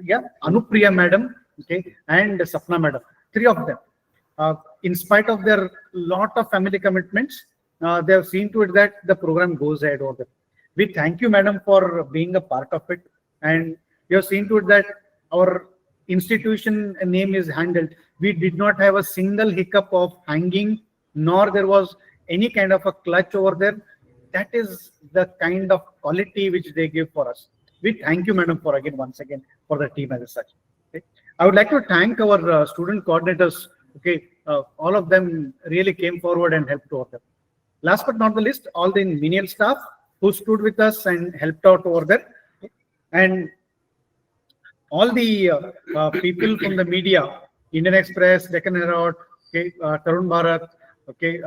yeah, Anupriya madam, okay, and Sapna madam, 3 of them. In spite of their lot of family commitments, they have seen to it that the program goes ahead over there. We thank you, madam, for being a part of it, and you have seen to it that our institution name is handled. We did not have a single hiccup of hanging, nor there was any kind of a clutch over there. That is the kind of quality which they give for us. We thank you, madam, for once again for the team as such. Okay? I would like to thank our student coordinators. Okay, all of them really came forward and helped over there. Last but not the least, all the menial staff who stood with us and helped out over there, and all the people from the media, Indian Express, Deccan Herald, okay, Tarun Bharat, okay,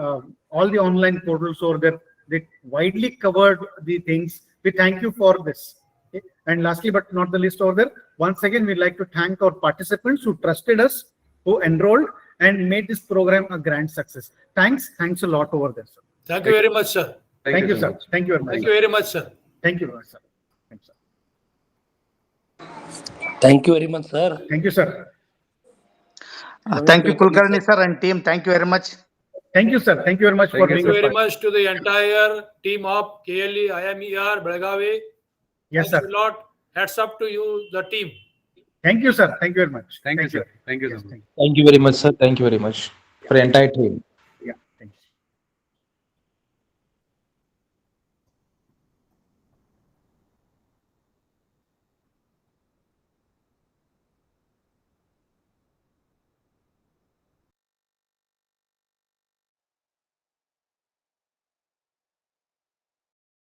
all the online portals over there, they widely covered the things. We thank you for this. Okay? And lastly, but not the least over there, once again, we'd like to thank our participants who trusted us, who enrolled and made this program a grand success. Thanks a lot over there, sir. Thank you very much, sir. Thank you, sir. Thank you very much. Thank you very much, sir. Thank you very much, sir. Thanks, sir. Thank you very much, sir. Thank you, sir. Thank you, Kulkarni sir and team. Thank you very much. Thank you, sir. Thank you very much for being Thank you a very part. much to the entire team of KLE, IMER, Belagavi. Yes, Thanks sir. a lot. Hats up to you, the team. Thank you, sir. Thank you very much. Thank you, sir. Thank you, Yes, sir. thank you. Thank you very much, sir. Thank you very much for the entire team.